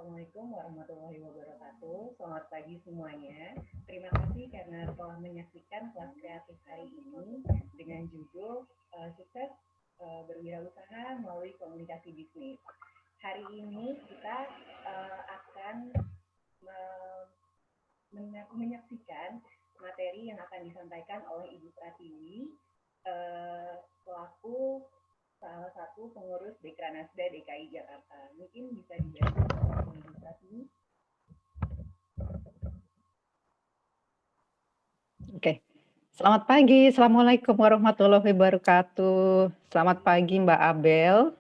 Assalamualaikum warahmatullahi wabarakatuh. Selamat pagi semuanya. Terima kasih karena telah menyaksikan kelas kreatif hari ini dengan judul Sukses Berwirausaha Melalui Komunikasi Bisnis. Hari ini kita akan menyaksikan materi yang akan disampaikan oleh Ibu Pratiwi selaku salah satu pengurus Dekranasda DKI Jakarta. Mungkin bisa dibantu oleh Ibu Pratiwi. Oke, selamat pagi. Assalamualaikum warahmatullahi wabarakatuh. Selamat pagi Mbak Abel.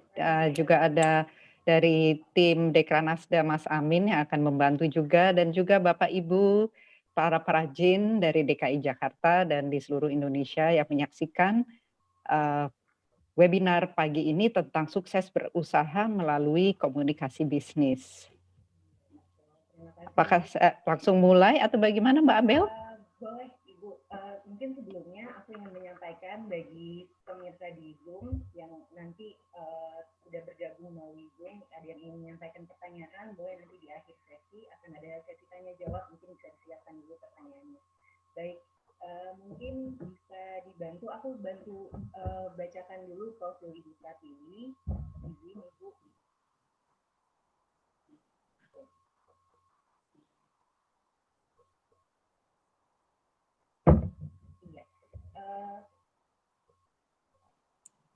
Juga ada dari tim Dekranasda Mas Amin yang akan membantu juga, dan juga Bapak Ibu para perajin dari DKI Jakarta dan di seluruh Indonesia yang menyaksikan webinar pagi ini tentang sukses berusaha melalui komunikasi bisnis. Apakah langsung mulai atau bagaimana Mbak Abel? Boleh Ibu, mungkin sebelumnya aku ingin menyampaikan bagi pemirsa di Zoom yang nanti sudah bergabung melalui Zoom, ada yang ingin menyampaikan pertanyaan, boleh nanti di akhir sesi akan ada sesi tanya jawab, mungkin bisa disiapkan dulu pertanyaannya. Baik, mungkin bisa dibantu, aku bantu bacakan dulu profil Ibu Pratiwi. Izin Ibu.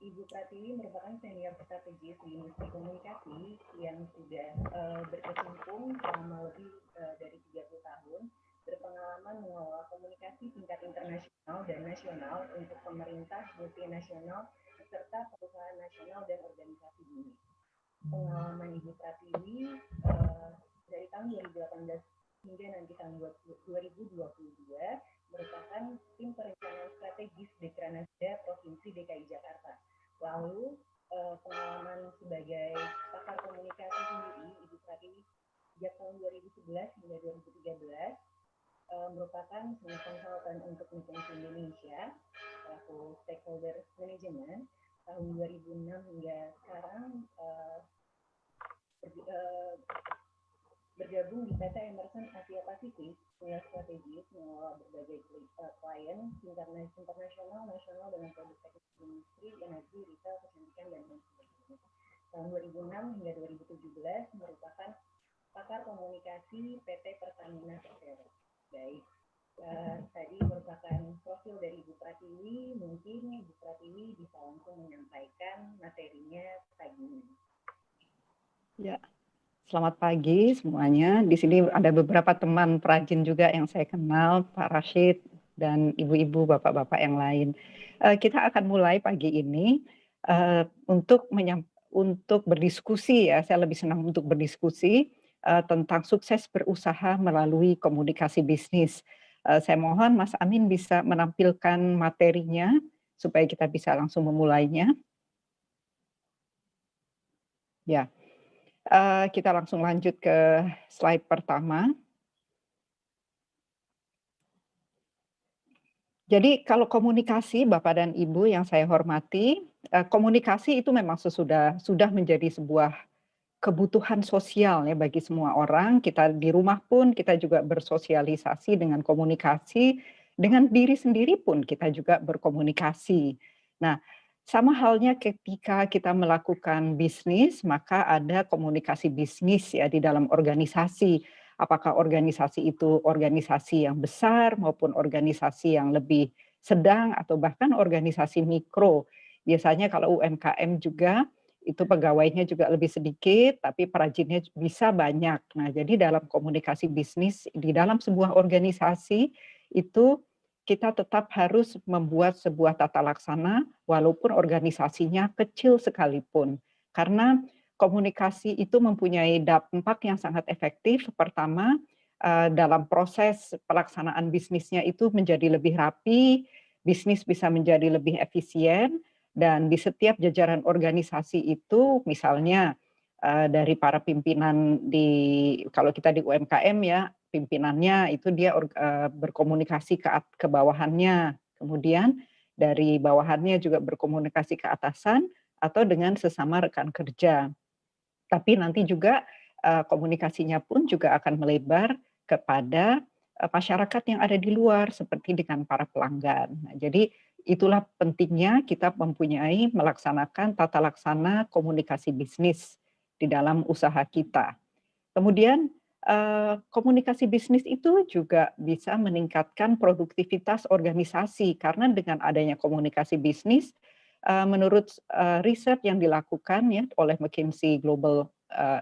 Ibu Pratiwi merupakan senior strategis di industri komunikasi yang sudah berkecimpung selama lebih dari 30 tahun, berpengalaman mengelola komunikasi tingkat internasional dan nasional untuk pemerintah, multinasional, serta perusahaan nasional dan organisasi dunia. Pengalaman Ibu Pratiwi dari tahun 2018 hingga nanti tahun 2022 merupakan tim perencanaan strategis Dekranasda Provinsi DKI Jakarta. Lalu pengalaman sebagai pakar komunikasi sendiri, Ibu Pratiwi sejak tahun 2011 hingga 2013 merupakan senior konsultan untuk McKinsey Indonesia selaku stakeholder management. Tahun 2006 hingga sekarang bergabung di PT Emerson Asia Pasifik, senior strategis mengelola berbagai klien internasional, nasional dengan produk teknik industri, energi, retail, kecantikan, dan lain sebagainya. Tahun 2006 hingga 2017 merupakan pakar komunikasi PT Pertamina Persero. Baik, tadi merupakan profil dari Ibu Pratiwi. Mungkin Ibu Pratiwi bisa langsung menyampaikan materinya pagi ini. Ya. Selamat pagi semuanya. Di sini ada beberapa teman perajin juga yang saya kenal, Pak Rashid dan ibu-ibu, bapak-bapak yang lain. Kita akan mulai pagi ini untuk berdiskusi ya. Saya lebih senang untuk berdiskusi tentang sukses berusaha melalui komunikasi bisnis. Saya mohon Mas Amin bisa menampilkan materinya supaya kita bisa langsung memulainya. Ya. Kita langsung lanjut ke slide pertama. Jadi kalau komunikasi Bapak dan Ibu yang saya hormati, komunikasi itu memang sudah menjadi sebuah kebutuhan sosial ya bagi semua orang. Kita di rumah pun kita juga bersosialisasi dengan komunikasi, dengan diri sendiri pun kita juga berkomunikasi. Nah, sama halnya ketika kita melakukan bisnis, maka ada komunikasi bisnis ya di dalam organisasi. Apakah organisasi itu organisasi yang besar maupun organisasi yang lebih sedang atau bahkan organisasi mikro. Biasanya kalau UMKM juga itu pegawainya juga lebih sedikit, tapi perajinnya bisa banyak. Nah, jadi dalam komunikasi bisnis di dalam sebuah organisasi itu kita tetap harus membuat sebuah tata laksana walaupun organisasinya kecil sekalipun. Karena komunikasi itu mempunyai dampak yang sangat efektif. Pertama, dalam proses pelaksanaan bisnisnya itu menjadi lebih rapi, bisnis bisa menjadi lebih efisien, dan di setiap jajaran organisasi itu misalnya dari para pimpinan kalau kita di UMKM ya, pimpinannya itu dia berkomunikasi ke bawahannya, kemudian dari bawahannya juga berkomunikasi ke atasan atau dengan sesama rekan kerja. Tapi nanti juga komunikasinya pun juga akan melebar kepada masyarakat yang ada di luar seperti dengan para pelanggan. Nah, jadi itulah pentingnya kita melaksanakan tata laksana komunikasi bisnis di dalam usaha kita. Kemudian komunikasi bisnis itu juga bisa meningkatkan produktivitas organisasi karena dengan adanya komunikasi bisnis, menurut riset yang dilakukan ya oleh McKinsey Global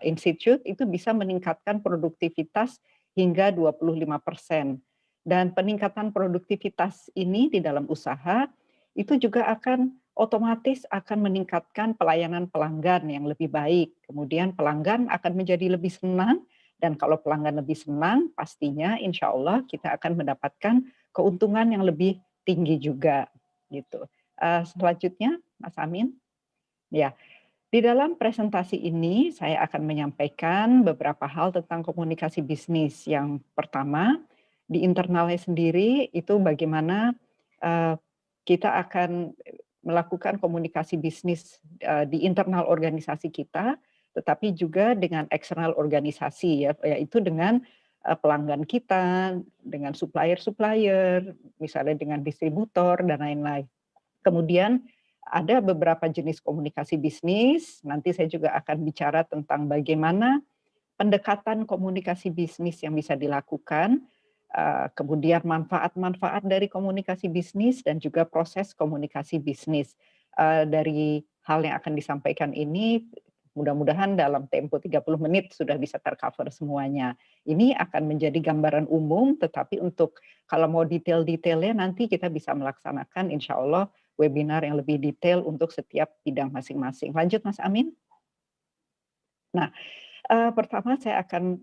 Institute itu bisa meningkatkan produktivitas hingga 25%. Dan peningkatan produktivitas ini di dalam usaha itu juga otomatis akan meningkatkan pelayanan pelanggan yang lebih baik. Kemudian pelanggan akan menjadi lebih senang, dan kalau pelanggan lebih senang, pastinya insya Allah kita akan mendapatkan keuntungan yang lebih tinggi juga. Gitu. Selanjutnya, Mas Amin. Ya, di dalam presentasi ini saya akan menyampaikan beberapa hal tentang komunikasi bisnis. Yang pertama, di internalnya sendiri itu bagaimana kita akan melakukan komunikasi bisnis di internal organisasi kita, tetapi juga dengan eksternal organisasi ya, yaitu dengan pelanggan kita, dengan supplier-supplier, misalnya dengan distributor dan lain-lain. Kemudian ada beberapa jenis komunikasi bisnis, nanti saya juga akan bicara tentang bagaimana pendekatan komunikasi bisnis yang bisa dilakukan, kemudian manfaat-manfaat dari komunikasi bisnis dan juga proses komunikasi bisnis. Dari hal yang akan disampaikan ini, mudah-mudahan dalam tempo 30 menit sudah bisa tercover semuanya. Ini akan menjadi gambaran umum, tetapi untuk kalau mau detail-detailnya nanti kita bisa melaksanakan insya Allah webinar yang lebih detail untuk setiap bidang masing-masing. Lanjut Mas Amin. Nah, pertama saya akan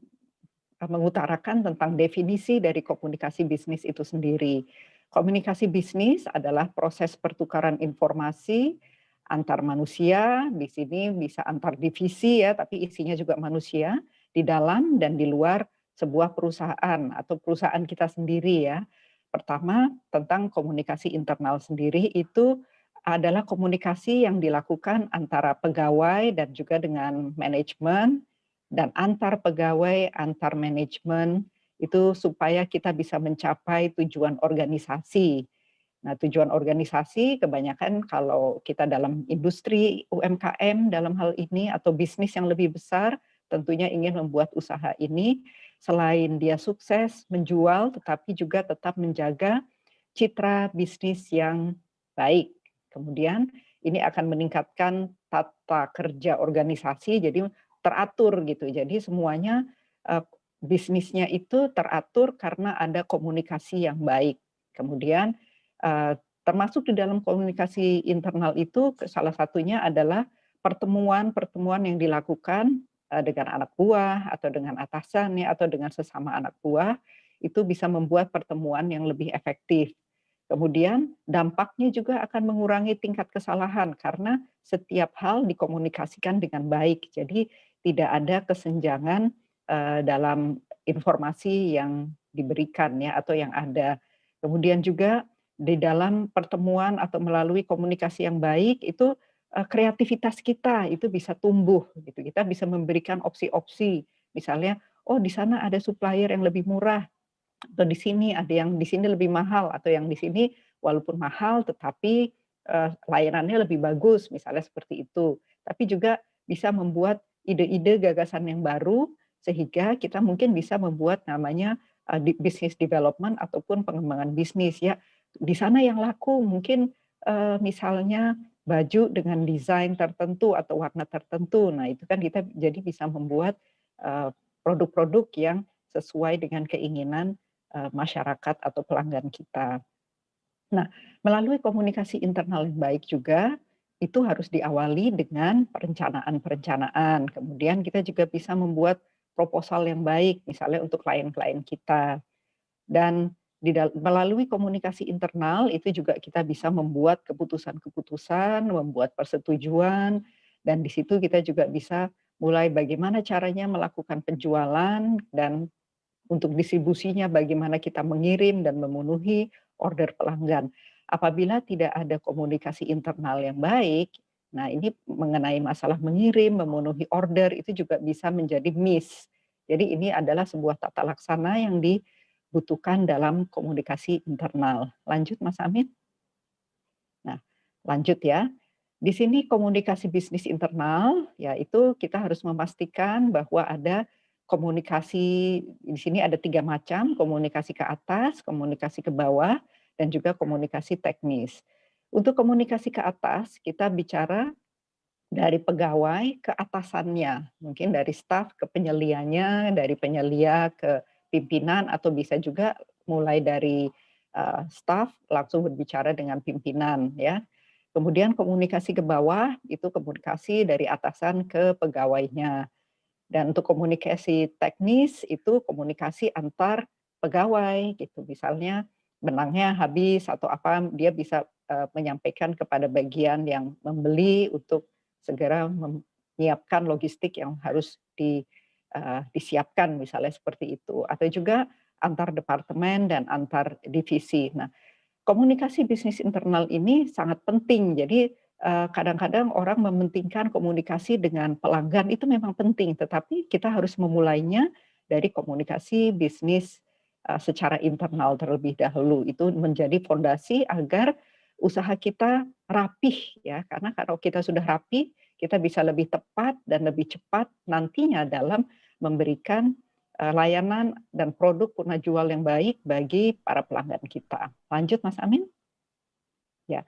mengutarakan tentang definisi dari komunikasi bisnis itu sendiri. Komunikasi bisnis adalah proses pertukaran informasi antar manusia, di sini bisa antar divisi ya, tapi isinya juga manusia, di dalam dan di luar sebuah perusahaan atau perusahaan kita sendiri ya. Pertama, tentang komunikasi internal sendiri itu adalah komunikasi yang dilakukan antara pegawai dan juga dengan manajemen, dan antar pegawai, antar manajemen, itu supaya kita bisa mencapai tujuan organisasi. Nah, tujuan organisasi kebanyakan kalau kita dalam industri UMKM dalam hal ini atau bisnis yang lebih besar, tentunya ingin membuat usaha ini selain dia sukses menjual, tetapi juga tetap menjaga citra bisnis yang baik. Kemudian ini akan meningkatkan tata kerja organisasi, jadi teratur gitu. Jadi semuanya bisnisnya itu teratur karena ada komunikasi yang baik. Kemudian termasuk di dalam komunikasi internal itu salah satunya adalah pertemuan-pertemuan yang dilakukan dengan anak buah atau dengan atasannya atau dengan sesama anak buah itu bisa membuat pertemuan yang lebih efektif. Kemudian dampaknya juga akan mengurangi tingkat kesalahan karena setiap hal dikomunikasikan dengan baik. Jadi tidak ada kesenjangan dalam informasi yang diberikan ya atau yang ada. Kemudian juga di dalam pertemuan atau melalui komunikasi yang baik itu kreativitas kita itu bisa tumbuh gitu. Kita bisa memberikan opsi-opsi. Misalnya, oh di sana ada supplier yang lebih murah atau di sini ada yang di sini lebih mahal atau yang di sini walaupun mahal tetapi layanannya lebih bagus misalnya seperti itu. Tapi juga bisa membuat ide-ide gagasan yang baru sehingga kita mungkin bisa membuat namanya business development ataupun pengembangan bisnis ya. Di sana yang laku mungkin misalnya baju dengan desain tertentu atau warna tertentu. Nah, itu kan kita jadi bisa membuat produk-produk yang sesuai dengan keinginan masyarakat atau pelanggan kita. Nah, melalui komunikasi internal yang baik juga, itu harus diawali dengan perencanaan-perencanaan. Kemudian kita juga bisa membuat proposal yang baik, misalnya untuk klien-klien kita. Dan melalui komunikasi internal itu juga kita bisa membuat keputusan-keputusan, membuat persetujuan, dan di situ kita juga bisa mulai bagaimana caranya melakukan penjualan dan untuk distribusinya bagaimana kita mengirim dan memenuhi order pelanggan. Apabila tidak ada komunikasi internal yang baik, Nah, ini mengenai masalah mengirim, memenuhi order itu juga bisa menjadi miss. Jadi ini adalah sebuah tata laksana yang dibutuhkan dalam komunikasi internal. Lanjut Mas Amin. Nah, lanjut ya. Di sini komunikasi bisnis internal, yaitu kita harus memastikan bahwa ada komunikasi, di sini ada 3 macam, komunikasi ke atas, komunikasi ke bawah, dan juga komunikasi teknis. Untuk komunikasi ke atas, kita bicara dari pegawai ke atasannya, mungkin dari staf ke penyelianya, dari penyelia ke pimpinan, atau bisa juga mulai dari staf langsung berbicara dengan pimpinan ya. Kemudian komunikasi ke bawah itu komunikasi dari atasan ke pegawainya. Dan untuk komunikasi teknis itu komunikasi antar pegawai gitu. Misalnya benangnya habis atau apa, dia bisa menyampaikan kepada bagian yang membeli untuk segera menyiapkan logistik yang harus disiapkan misalnya seperti itu. Atau juga antar departemen dan antar divisi. Nah, komunikasi bisnis internal ini sangat penting. Jadi kadang-kadang orang mementingkan komunikasi dengan pelanggan itu memang penting, tetapi kita harus memulainya dari komunikasi bisnis secara internal terlebih dahulu. Itu menjadi fondasi agar usaha kita rapih ya, karena kalau kita sudah rapih, kita bisa lebih tepat dan lebih cepat nantinya dalam memberikan layanan dan produk purna jual yang baik bagi para pelanggan kita. Lanjut Mas Amin. Ya.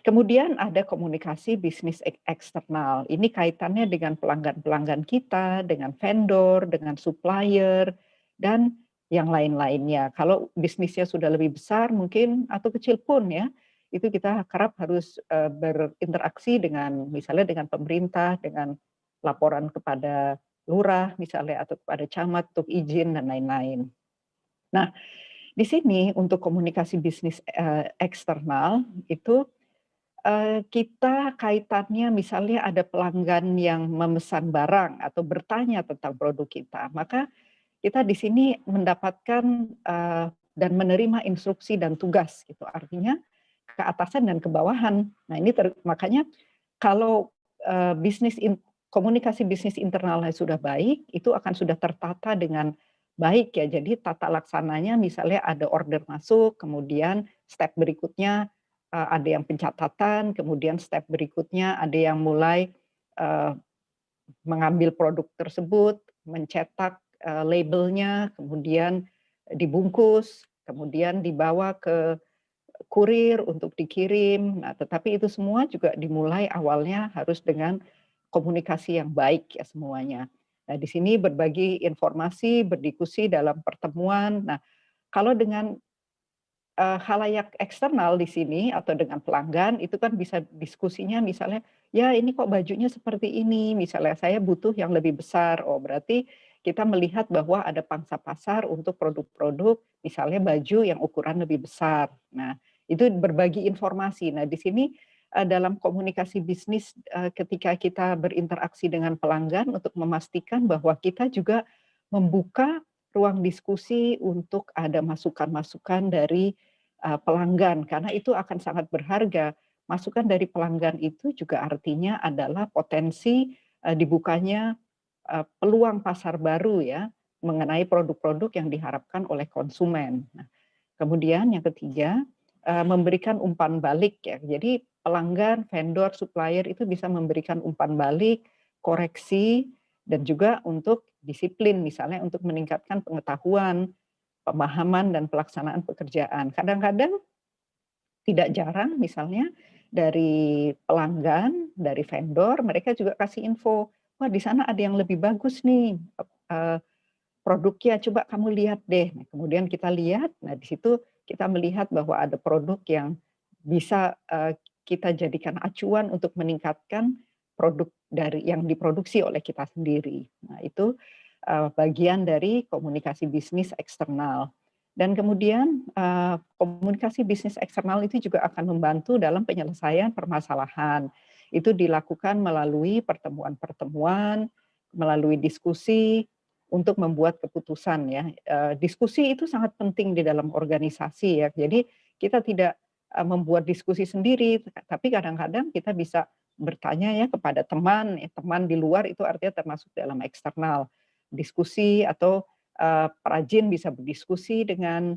Kemudian ada komunikasi bisnis eksternal. Ini kaitannya dengan pelanggan-pelanggan kita, dengan vendor, dengan supplier, dan yang lain-lainnya. Kalau bisnisnya sudah lebih besar mungkin atau kecil pun ya, itu kita kerap harus berinteraksi dengan misalnya dengan pemerintah, dengan laporan kepada lurah misalnya atau kepada camat untuk izin dan lain-lain. Nah, di sini untuk komunikasi bisnis eksternal itu kita kaitannya misalnya ada pelanggan yang memesan barang atau bertanya tentang produk kita, maka kita di sini mendapatkan dan menerima instruksi dan tugas gitu. Artinya ke atasan dan ke bawahan. Nah, ini makanya kalau komunikasi bisnis internalnya sudah baik, itu akan sudah tertata dengan baik ya. Jadi tata laksananya misalnya ada order masuk, kemudian step berikutnya ada yang pencatatan, kemudian step berikutnya ada yang mulai mengambil produk tersebut, mencetak labelnya, kemudian dibungkus, kemudian dibawa ke kurir untuk dikirim. Nah, tetapi itu semua juga dimulai awalnya harus dengan komunikasi yang baik ya semuanya. Nah, di sini berbagi informasi, berdiskusi dalam pertemuan. Nah, kalau dengan khalayak eksternal di sini atau dengan pelanggan itu kan bisa diskusinya misalnya, "Ya ini kok bajunya seperti ini," misalnya, "saya butuh yang lebih besar." Oh berarti kita melihat bahwa ada pangsa pasar untuk produk-produk misalnya baju yang ukuran lebih besar. Nah itu berbagi informasi. Nah di sini dalam komunikasi bisnis ketika kita berinteraksi dengan pelanggan untuk memastikan bahwa kita juga membuka ruang diskusi untuk ada masukan-masukan dari pelanggan, karena itu akan sangat berharga. Masukan dari pelanggan itu juga artinya adalah potensi dibukanya peluang pasar baru ya mengenai produk-produk yang diharapkan oleh konsumen. Nah, kemudian yang ketiga memberikan umpan balik ya. Jadi pelanggan, vendor, supplier itu bisa memberikan umpan balik, koreksi, dan juga untuk disiplin misalnya untuk meningkatkan pengetahuan, pemahaman dan pelaksanaan pekerjaan. Kadang-kadang tidak jarang misalnya dari pelanggan, dari vendor, mereka juga kasih info, "Wah di sana ada yang lebih bagus nih produknya, coba kamu lihat deh." Nah, kemudian kita lihat, nah di situ kita melihat bahwa ada produk yang bisa kita jadikan acuan untuk meningkatkan produk dari yang diproduksi oleh kita sendiri. Nah itu bagian dari komunikasi bisnis eksternal. Dan kemudian komunikasi bisnis eksternal itu juga akan membantu dalam penyelesaian permasalahan. Itu dilakukan melalui pertemuan-pertemuan, melalui diskusi untuk membuat keputusan ya. Diskusi itu sangat penting di dalam organisasi ya. Jadi kita tidak membuat diskusi sendiri, tapi kadang-kadang kita bisa bertanya ya kepada teman, ya, teman di luar itu artinya termasuk dalam eksternal. Diskusi atau perajin bisa berdiskusi dengan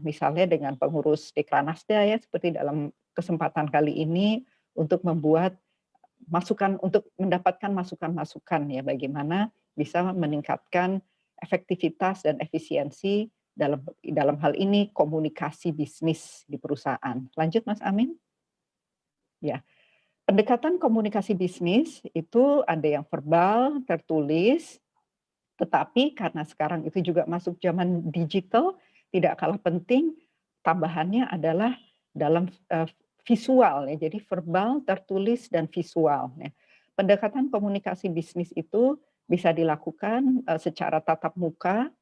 misalnya dengan pengurus Dekranasda ya seperti dalam kesempatan kali ini untuk membuat masukan untuk mendapatkan masukan-masukan ya bagaimana bisa meningkatkan efektivitas dan efisiensi dalam hal ini komunikasi bisnis di perusahaan. Lanjut Mas Amin. Ya, pendekatan komunikasi bisnis itu ada yang verbal, tertulis, tetapi karena sekarang itu juga masuk zaman digital, tidak kalah penting tambahannya adalah dalam visual ya. Jadi verbal, tertulis dan visual ya. Pendekatan komunikasi bisnis itu bisa dilakukan secara tatap muka,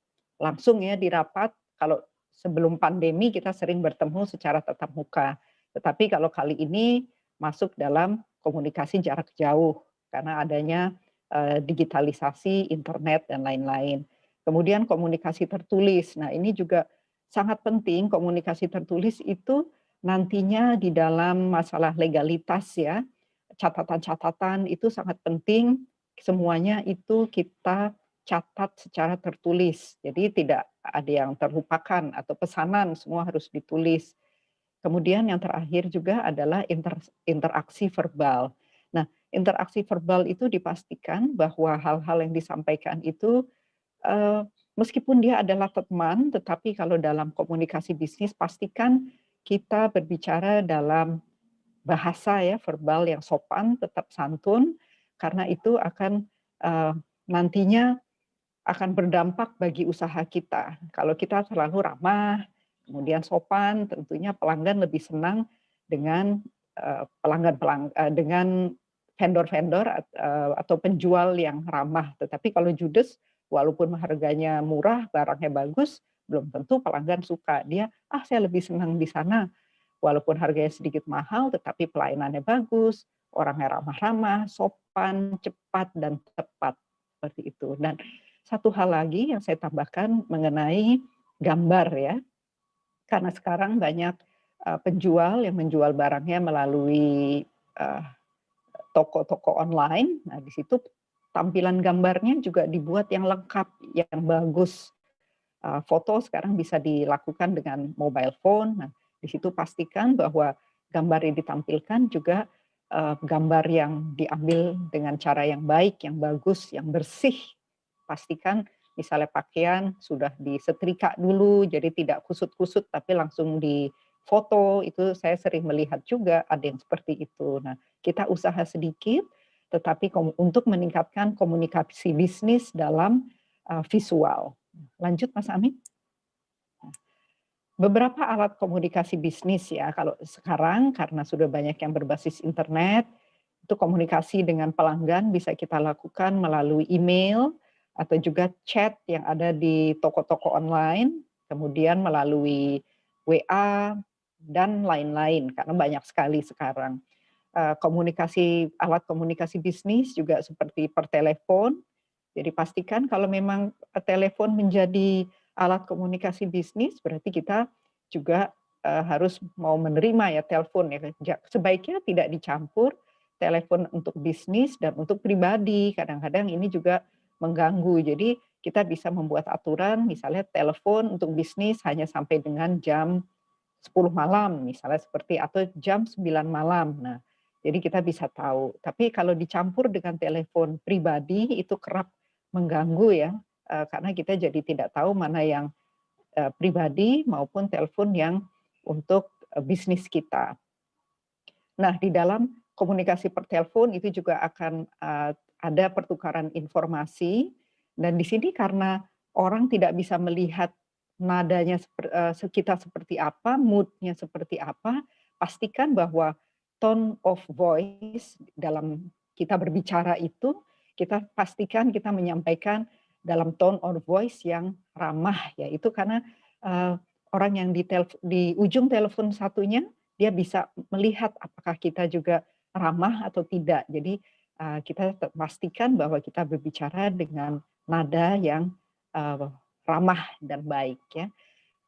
langsung ya di rapat. Kalau sebelum pandemi kita sering bertemu secara tatap muka. Tetapi kalau kali ini masuk dalam komunikasi jarak jauh karena adanya digitalisasi, internet, dan lain-lain. Kemudian komunikasi tertulis. Nah, ini juga sangat penting komunikasi tertulis itu nantinya di dalam masalah legalitas ya, catatan-catatan itu sangat penting, semuanya itu kita catat secara tertulis. Jadi tidak ada yang terlupakan atau pesanan, semua harus ditulis. Kemudian yang terakhir juga adalah interaksi verbal. Nah, interaksi verbal itu dipastikan bahwa hal-hal yang disampaikan itu meskipun dia adalah teman, tetapi kalau dalam komunikasi bisnis pastikan kita berbicara dalam bahasa ya verbal yang sopan, tetap santun, karena itu akan nantinya akan berdampak bagi usaha kita. Kalau kita terlalu ramah, kemudian sopan, tentunya pelanggan lebih senang dengan dengan vendor-vendor atau penjual yang ramah. Tetapi kalau judes, walaupun harganya murah, barangnya bagus, belum tentu pelanggan suka. Dia, saya lebih senang di sana. Walaupun harganya sedikit mahal, tetapi pelayanannya bagus, orangnya ramah-ramah, sopan, cepat, dan tepat. Seperti itu. Dan satu hal lagi yang saya tambahkan mengenai gambar ya. Karena sekarang banyak penjual yang menjual barangnya melalui toko-toko online. Nah, di situ tampilan gambarnya juga dibuat yang lengkap, yang bagus. Foto sekarang bisa dilakukan dengan mobile phone. Nah, di situ pastikan bahwa gambar yang ditampilkan juga gambar yang diambil dengan cara yang baik, yang bagus, yang bersih. Pastikan misalnya pakaian sudah disetrika dulu, jadi tidak kusut-kusut tapi langsung difoto. Itu saya sering melihat juga ada yang seperti itu. Nah, kita usaha sedikit, tetapi untuk meningkatkan komunikasi bisnis dalam visual. Lanjut Mas Amin. Beberapa alat komunikasi bisnis ya, kalau sekarang karena sudah banyak yang berbasis internet, itu komunikasi dengan pelanggan bisa kita lakukan melalui email atau juga chat yang ada di toko-toko online, kemudian melalui WA dan lain-lain karena banyak sekali sekarang. Alat komunikasi bisnis juga seperti per telepon. Jadi pastikan kalau memang telepon menjadi alat komunikasi bisnis, berarti kita juga harus mau menerima ya telepon ya. Sebaiknya tidak dicampur telepon untuk bisnis dan untuk pribadi. Kadang-kadang ini juga mengganggu. Jadi kita bisa membuat aturan misalnya telepon untuk bisnis hanya sampai dengan jam 10 malam misalnya seperti atau jam 9 malam. Nah, jadi kita bisa tahu. Tapi kalau dicampur dengan telepon pribadi itu kerap mengganggu ya, karena kita jadi tidak tahu mana yang pribadi maupun telepon yang untuk bisnis kita. Nah, di dalam komunikasi per telepon itu juga akan ada pertukaran informasi dan di sini karena orang tidak bisa melihat nadanya kita seperti apa, mood-nya seperti apa, pastikan bahwa tone of voice dalam kita berbicara itu, kita pastikan kita menyampaikan dalam tone of voice yang ramah ya. Itu karena orang yang di ujung telepon satunya dia bisa melihat apakah kita juga ramah atau tidak. Jadi kita pastikan bahwa kita berbicara dengan nada yang ramah dan baik ya.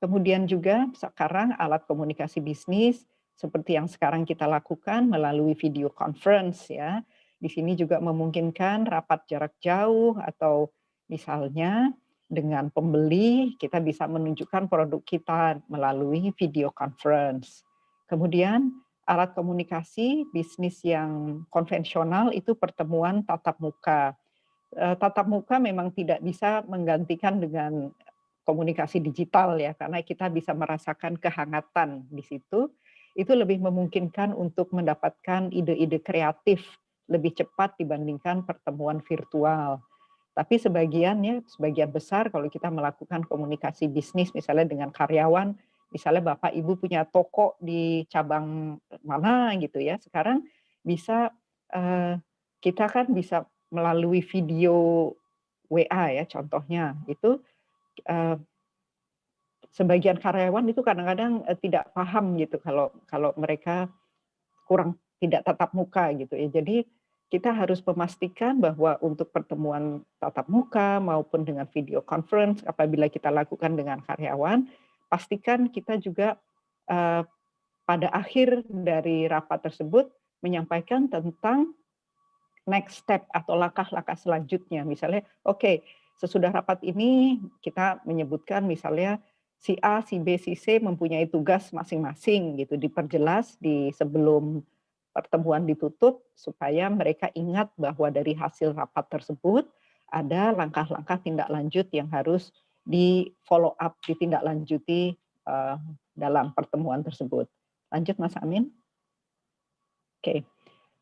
Kemudian juga sekarang alat komunikasi bisnis seperti yang sekarang kita lakukan melalui video conference ya. Di sini juga memungkinkan rapat jarak jauh atau misalnya dengan pembeli kita bisa menunjukkan produk kita melalui video conference. Kemudian alat komunikasi bisnis yang konvensional itu pertemuan tatap muka. Tatap muka memang tidak bisa menggantikan dengan komunikasi digital ya, karena kita bisa merasakan kehangatan di situ. Itu lebih memungkinkan untuk mendapatkan ide-ide kreatif lebih cepat dibandingkan pertemuan virtual. Tapi sebagian besar kalau kita melakukan komunikasi bisnis misalnya dengan karyawan, misalnya Bapak Ibu punya toko di cabang mana gitu ya, sekarang bisa, kita kan bisa melalui video WA ya contohnya, itu, eee, sebagian karyawan itu kadang-kadang, tidak paham gitu kalau kalau mereka tidak tatap muka gitu ya. Jadi kita harus memastikan bahwa untuk pertemuan tatap muka maupun dengan video conference apabila kita lakukan dengan karyawan, pastikan kita juga, eee, pada akhir dari rapat tersebut menyampaikan tentang next step atau langkah-langkah selanjutnya. Misalnya, oke, sesudah rapat ini kita menyebutkan misalnya si A, si B, si C mempunyai tugas masing-masing gitu, diperjelas di sebelum pertemuan ditutup supaya mereka ingat bahwa dari hasil rapat tersebut ada langkah-langkah tindak lanjut yang harus di-follow up, ditindaklanjuti dalam pertemuan tersebut. Lanjut Mas Amin. Oke.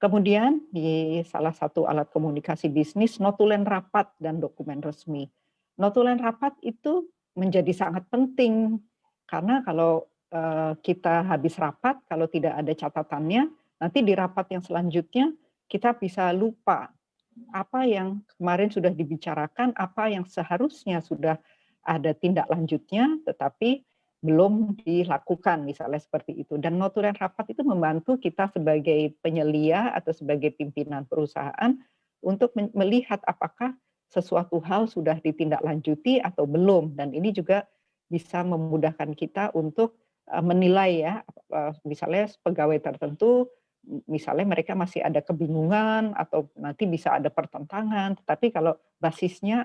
Kemudian di salah satu alat komunikasi bisnis, notulen rapat dan dokumen resmi. Notulen rapat itu menjadi sangat penting karena kalau kita habis rapat, kalau tidak ada catatannya, nanti di rapat yang selanjutnya kita bisa lupa apa yang kemarin sudah dibicarakan, apa yang seharusnya sudah ada tindak lanjutnya, tetapi belum dilakukan, misalnya seperti itu. Dan notulen rapat itu membantu kita sebagai penyelia atau sebagai pimpinan perusahaan untuk melihat apakah sesuatu hal sudah ditindaklanjuti atau belum. Dan ini juga bisa memudahkan kita untuk menilai ya, misalnya pegawai tertentu, misalnya mereka masih ada kebingungan atau nanti bisa ada pertentangan, tetapi kalau basisnya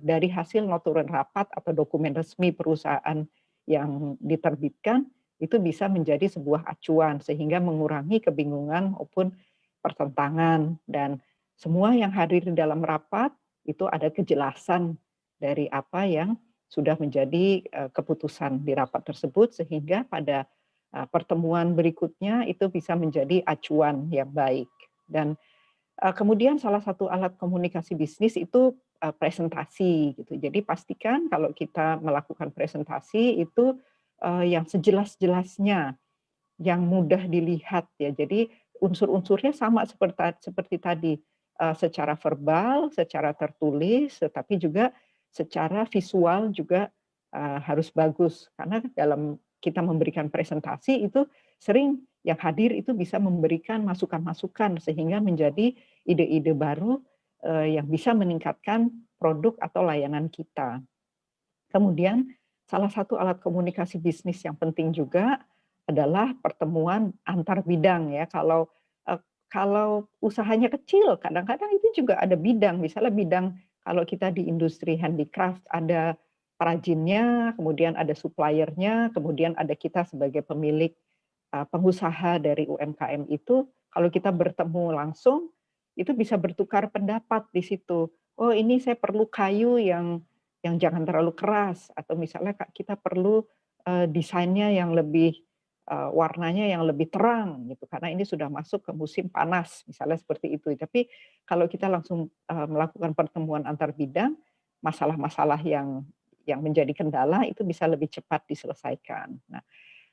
dari hasil notulen rapat atau dokumen resmi perusahaan yang diterbitkan, itu bisa menjadi sebuah acuan sehingga mengurangi kebingungan maupun pertentangan, dan semua yang hadir di dalam rapat itu ada kejelasan dari apa yang sudah menjadi keputusan di rapat tersebut sehingga pada pertemuan berikutnya itu bisa menjadi acuan yang baik. Dan kemudian salah satu alat komunikasi bisnis itu presentasi gitu. Jadi pastikan kalau kita melakukan presentasi itu yang sejelas-jelasnya, yang mudah dilihat ya. Jadi unsur-unsurnya sama seperti tadi, secara verbal, secara tertulis, tetapi juga secara visual juga harus bagus. Karena dalam kita memberikan presentasi itu sering yang hadir itu bisa memberikan masukan-masukan sehingga menjadi ide-ide baru yang bisa meningkatkan produk atau layanan kita. Kemudian salah satu alat komunikasi bisnis yang penting juga adalah pertemuan antar bidang ya. Kalau usahanya kecil kadang-kadang itu juga ada bidang, misalnya bidang kalau kita di industri handicraft ada perajinnya, kemudian ada suppliernya, kemudian ada kita sebagai pemilik pengusaha dari UMKM itu, kalau kita bertemu langsung itu bisa bertukar pendapat di situ. Oh, ini saya perlu kayu yang jangan terlalu keras, atau misalnya kita perlu desainnya yang lebih warnanya yang lebih terang gitu karena ini sudah masuk ke musim panas misalnya seperti itu. Tapi kalau kita langsung melakukan pertemuan antar bidang, masalah-masalah yang menjadi kendala itu bisa lebih cepat diselesaikan. Nah,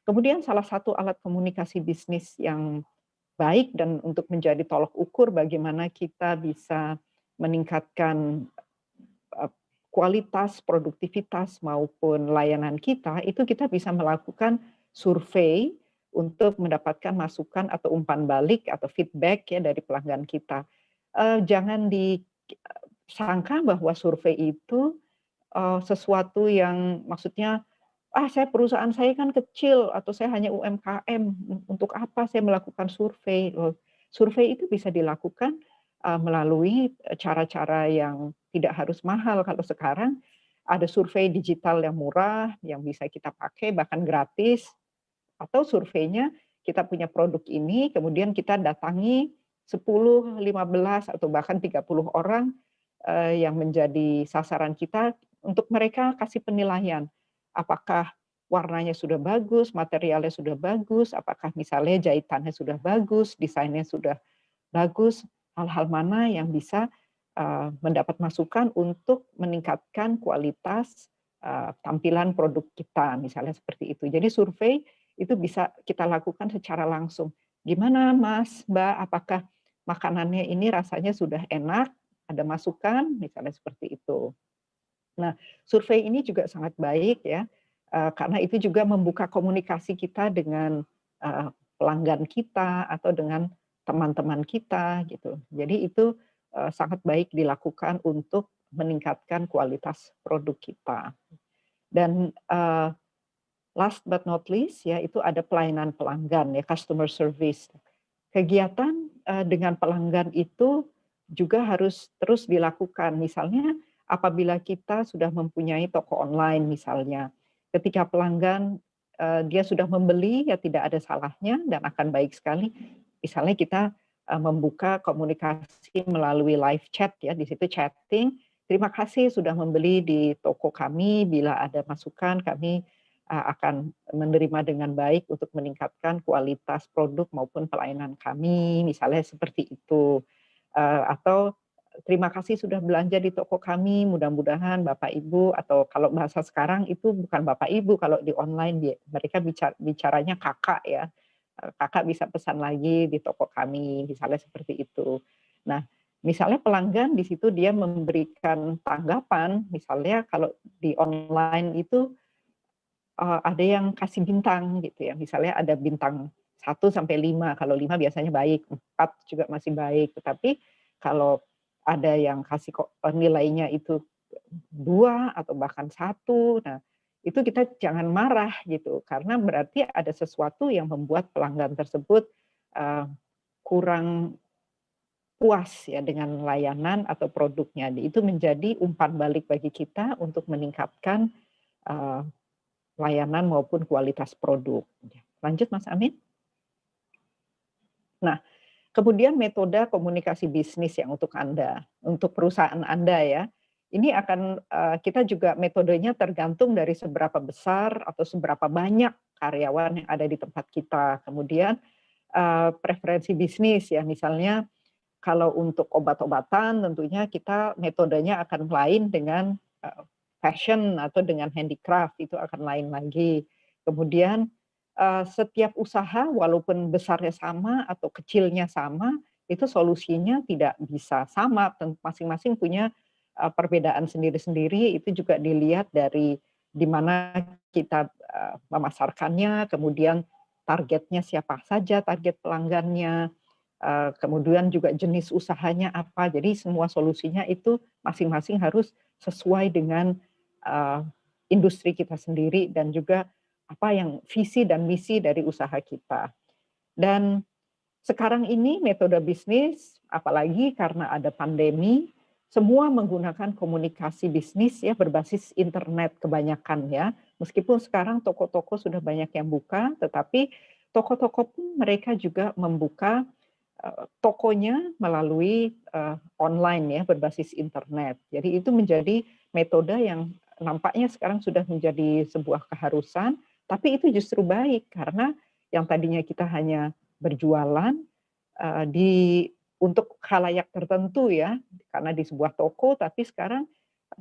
kemudian salah satu alat komunikasi bisnis yang baik dan untuk menjadi tolok ukur bagaimana kita bisa meningkatkan kualitas, produktivitas maupun layanan kita, itu kita bisa melakukan survei untuk mendapatkan masukan atau umpan balik atau feedback ya dari pelanggan kita. Jangan disangka bahwa survei itu sesuatu yang maksudnya "Ah, perusahaan saya kan kecil atau saya hanya UMKM, untuk apa saya melakukan survei?" Survei itu bisa dilakukan, melalui, cara-cara yang tidak harus mahal. Kalau sekarang ada survei digital yang murah, yang bisa kita pakai bahkan gratis, atau surveinya kita punya produk ini, kemudian kita datangi 10, 15, atau bahkan 30 orang, yang menjadi sasaran kita, untuk mereka kasih penilaian. Apakah warnanya sudah bagus, materialnya sudah bagus, apakah misalnya jahitannya sudah bagus, desainnya sudah bagus, hal-hal mana yang bisa, mendapat masukan untuk meningkatkan kualitas, tampilan produk kita, misalnya seperti itu. Jadi survei itu bisa kita lakukan secara langsung. "Gimana Mas, Mbak, apakah makanannya ini rasanya sudah enak? Ada masukan?" Misalnya seperti itu. Nah, survei ini juga sangat baik ya, karena itu juga membuka komunikasi kita dengan, pelanggan kita atau dengan teman-teman kita gitu. Jadi itu, sangat baik dilakukan untuk meningkatkan kualitas produk kita. Dan, last but not least ya, itu ada pelayanan pelanggan ya, customer service. Kegiatan, dengan pelanggan itu juga harus terus dilakukan. Misalnya apabila kita sudah mempunyai toko online misalnya, ketika pelanggan, dia sudah membeli, ya tidak ada salahnya dan akan baik sekali misalnya kita, membuka komunikasi melalui live chat ya, di situ chatting, "Terima kasih sudah membeli di toko kami, bila ada masukan kami akan menerima dengan baik untuk meningkatkan kualitas produk maupun pelayanan kami," misalnya seperti itu. Atau, "Terima kasih sudah belanja di toko kami, mudah-mudahan Bapak Ibu," atau kalau bahasa sekarang itu bukan Bapak Ibu, kalau di online mereka bicaranya Kakak ya, "Kakak bisa pesan lagi di toko kami," misalnya seperti itu. Nah, misalnya pelanggan di situ dia memberikan tanggapan, misalnya kalau di online itu ada yang kasih bintang gitu ya, misalnya ada bintang 1 sampai 5, kalau 5 biasanya baik, 4 juga masih baik. Tetapi kalau ada yang kasih nilainya itu 2 atau bahkan 1, nah itu kita jangan marah gitu, karena berarti ada sesuatu yang membuat pelanggan tersebut, eee, kurang puas ya dengan layanan atau produknya. Itu menjadi umpan balik bagi kita untuk meningkatkan, eee layanan maupun kualitas produk. Lanjut Mas Amin. Nah, kemudian metode komunikasi bisnis yang untuk Anda, untuk perusahaan Anda ya. Ini akan, kita juga metodenya tergantung dari seberapa besar atau seberapa banyak karyawan yang ada di tempat kita. Kemudian, preferensi bisnis ya, misalnya kalau untuk obat-obatan tentunya kita metodenya akan lain dengan, fashion atau dengan handicraft, itu akan lain lagi. Kemudian, setiap usaha walaupun besarnya sama atau kecilnya sama, itu solusinya tidak bisa sama, masing-masing punya, perbedaan sendiri-sendiri, itu juga dilihat dari di mana kita, memasarkannya, kemudian targetnya siapa saja target pelanggannya, kemudian juga jenis usahanya apa. Jadi semua solusinya itu masing-masing harus sesuai dengan, eee, industri kita sendiri dan juga apa yang visi dan misi dari usaha kita. Dan sekarang ini metode bisnis, apalagi karena ada pandemi, semua menggunakan komunikasi bisnis ya berbasis internet kebanyakan ya. Meskipun sekarang toko-toko sudah banyak yang buka, tetapi toko-toko pun mereka juga membuka tokonya melalui, online ya, berbasis internet. Jadi itu menjadi metode yang nampaknya sekarang sudah menjadi sebuah keharusan, tapi itu justru baik karena yang tadinya kita hanya berjualan, di untuk khalayak tertentu ya, karena di sebuah toko, tapi sekarang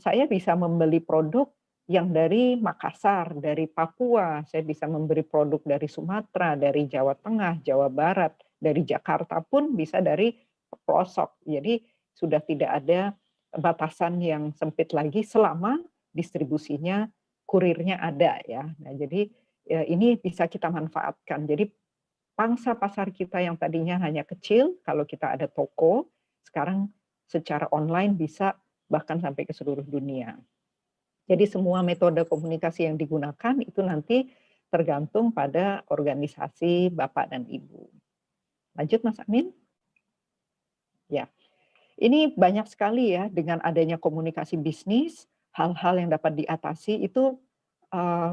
saya bisa membeli produk yang dari Makassar, dari Papua, saya bisa memberi produk dari Sumatera, dari Jawa Tengah, Jawa Barat, dari Jakarta pun bisa dari pelosok. Jadi sudah tidak ada batasan yang sempit lagi selama distribusinya, kurirnya ada ya. Nah jadi, ini bisa kita manfaatkan. Jadi pangsa pasar kita yang tadinya hanya kecil, kalau kita ada toko, sekarang secara online bisa bahkan sampai ke seluruh dunia. Jadi semua metode komunikasi yang digunakan itu nanti tergantung pada organisasi Bapak dan Ibu. Lanjut Mas Amin? Ya. Ini banyak sekali ya dengan adanya komunikasi bisnis, hal-hal yang dapat diatasi itu,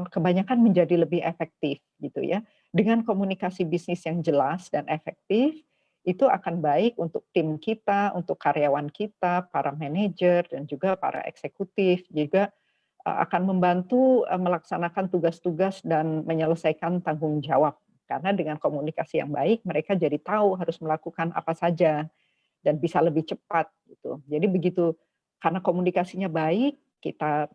kebanyakan menjadi lebih efektif gitu ya. Dengan komunikasi bisnis yang jelas dan efektif, itu akan baik untuk tim kita, untuk karyawan kita, para manajer dan juga para eksekutif, juga, akan membantu, melaksanakan tugas-tugas dan menyelesaikan tanggung jawab. Karena dengan komunikasi yang baik mereka jadi tahu harus melakukan apa saja dan bisa lebih cepat gitu. Jadi begitu karena komunikasinya baik, kita,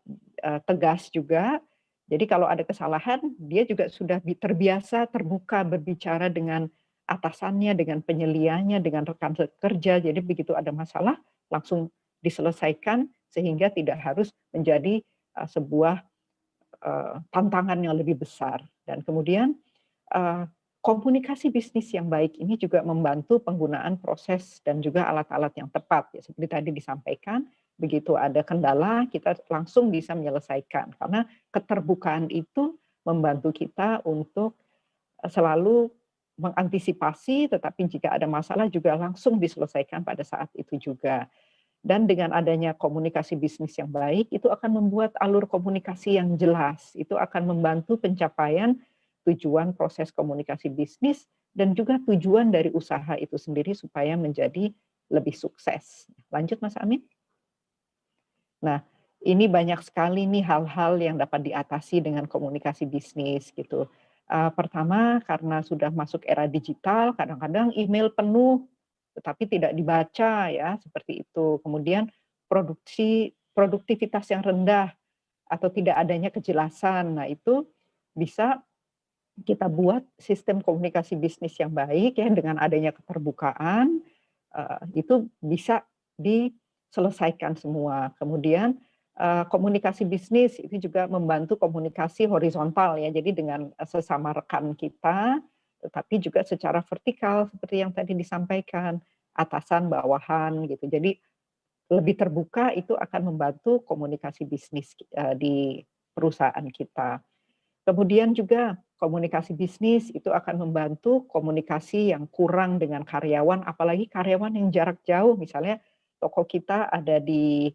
tegas juga, jadi kalau ada kesalahan dia juga sudah terbiasa terbuka berbicara dengan atasannya, dengan penyelianya, dengan rekan kerja. Jadi begitu ada masalah langsung diselesaikan sehingga tidak harus menjadi, sebuah, tantangan yang lebih besar. Dan kemudian komunikasi bisnis yang baik ini juga membantu penggunaan proses dan juga alat-alat yang tepat, ya seperti tadi disampaikan, begitu ada kendala kita langsung bisa menyelesaikan. Karena keterbukaan itu membantu kita untuk, selalu mengantisipasi, tetapi jika ada masalah juga langsung diselesaikan pada saat itu juga. Dan dengan adanya komunikasi bisnis yang baik, itu akan membuat alur komunikasi yang jelas. Itu akan membantu pencapaian tujuan proses komunikasi bisnis dan juga tujuan dari usaha itu sendiri supaya menjadi lebih sukses. Lanjut Mas Amin. Nah, ini banyak sekali nih hal-hal yang dapat diatasi dengan komunikasi bisnis gitu. Pertama karena sudah masuk era digital, kadang-kadang email penuh tetapi tidak dibaca ya, seperti itu. Kemudian produktivitas yang rendah atau tidak adanya kejelasan. Nah, itu bisa kita buat sistem komunikasi bisnis yang baik ya dengan adanya keterbukaan, itu bisa diselesaikan semua. Kemudian, komunikasi bisnis itu juga membantu komunikasi horizontal ya, jadi dengan, sesama rekan kita, tetapi juga secara vertikal seperti yang tadi disampaikan, atasan, bawahan gitu. Jadi lebih terbuka itu akan membantu komunikasi bisnis, di perusahaan kita. Kemudian juga komunikasi bisnis itu akan membantu komunikasi yang kurang dengan karyawan, apalagi karyawan yang jarak jauh, misalnya toko kita ada di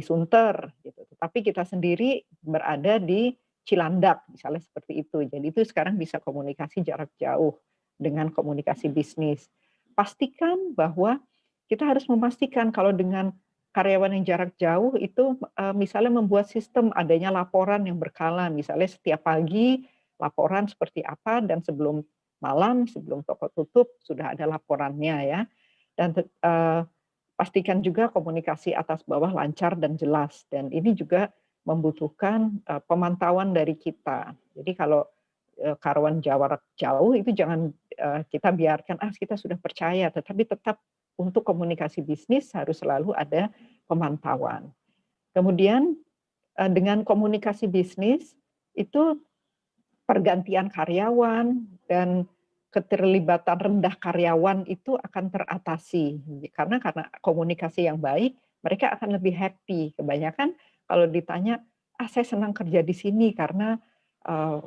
Sunter gitu, tetapi kita sendiri berada di Cilandak, misalnya seperti itu. Jadi itu sekarang bisa komunikasi jarak jauh dengan komunikasi bisnis. Pastikan bahwa kita harus memastikan kalau dengan karyawan yang jarak jauh itu, misalnya membuat sistem adanya laporan yang berkala, misalnya setiap pagi laporan seperti apa dan sebelum malam, sebelum toko tutup sudah ada laporannya ya. Dan pastikan juga komunikasi atas bawah lancar dan jelas dan ini juga membutuhkan, pemantauan dari kita. Jadi kalau, karyawan jarak jauh itu jangan, kita biarkan, kita sudah percaya, tetapi tetap untuk komunikasi bisnis harus selalu ada pemantauan. Kemudian, dengan komunikasi bisnis, itu pergantian karyawan dan keterlibatan rendah karyawan itu akan teratasi. Karena komunikasi yang baik, mereka akan lebih happy. Kebanyakan kalau ditanya, saya senang kerja di sini karena,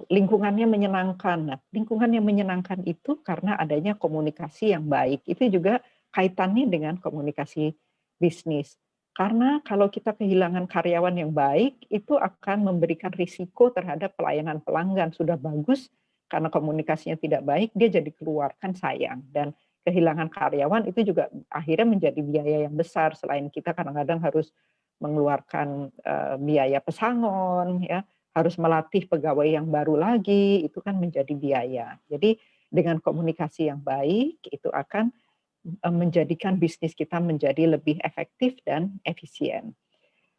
lingkungannya menyenangkan." Nah, lingkungan yang menyenangkan itu karena adanya komunikasi yang baik. Itu juga kaitannya dengan komunikasi bisnis. Karena kalau kita kehilangan karyawan yang baik, itu akan memberikan risiko terhadap pelayanan pelanggan. Sudah bagus, karena komunikasinya tidak baik, dia jadi keluar, kan sayang. Dan kehilangan karyawan itu juga akhirnya menjadi biaya yang besar. Selain kita kadang-kadang harus mengeluarkan biaya pesangon, ya, harus melatih pegawai yang baru lagi, itu kan menjadi biaya. Jadi dengan komunikasi yang baik, itu akan menjadikan bisnis kita menjadi lebih efektif dan efisien.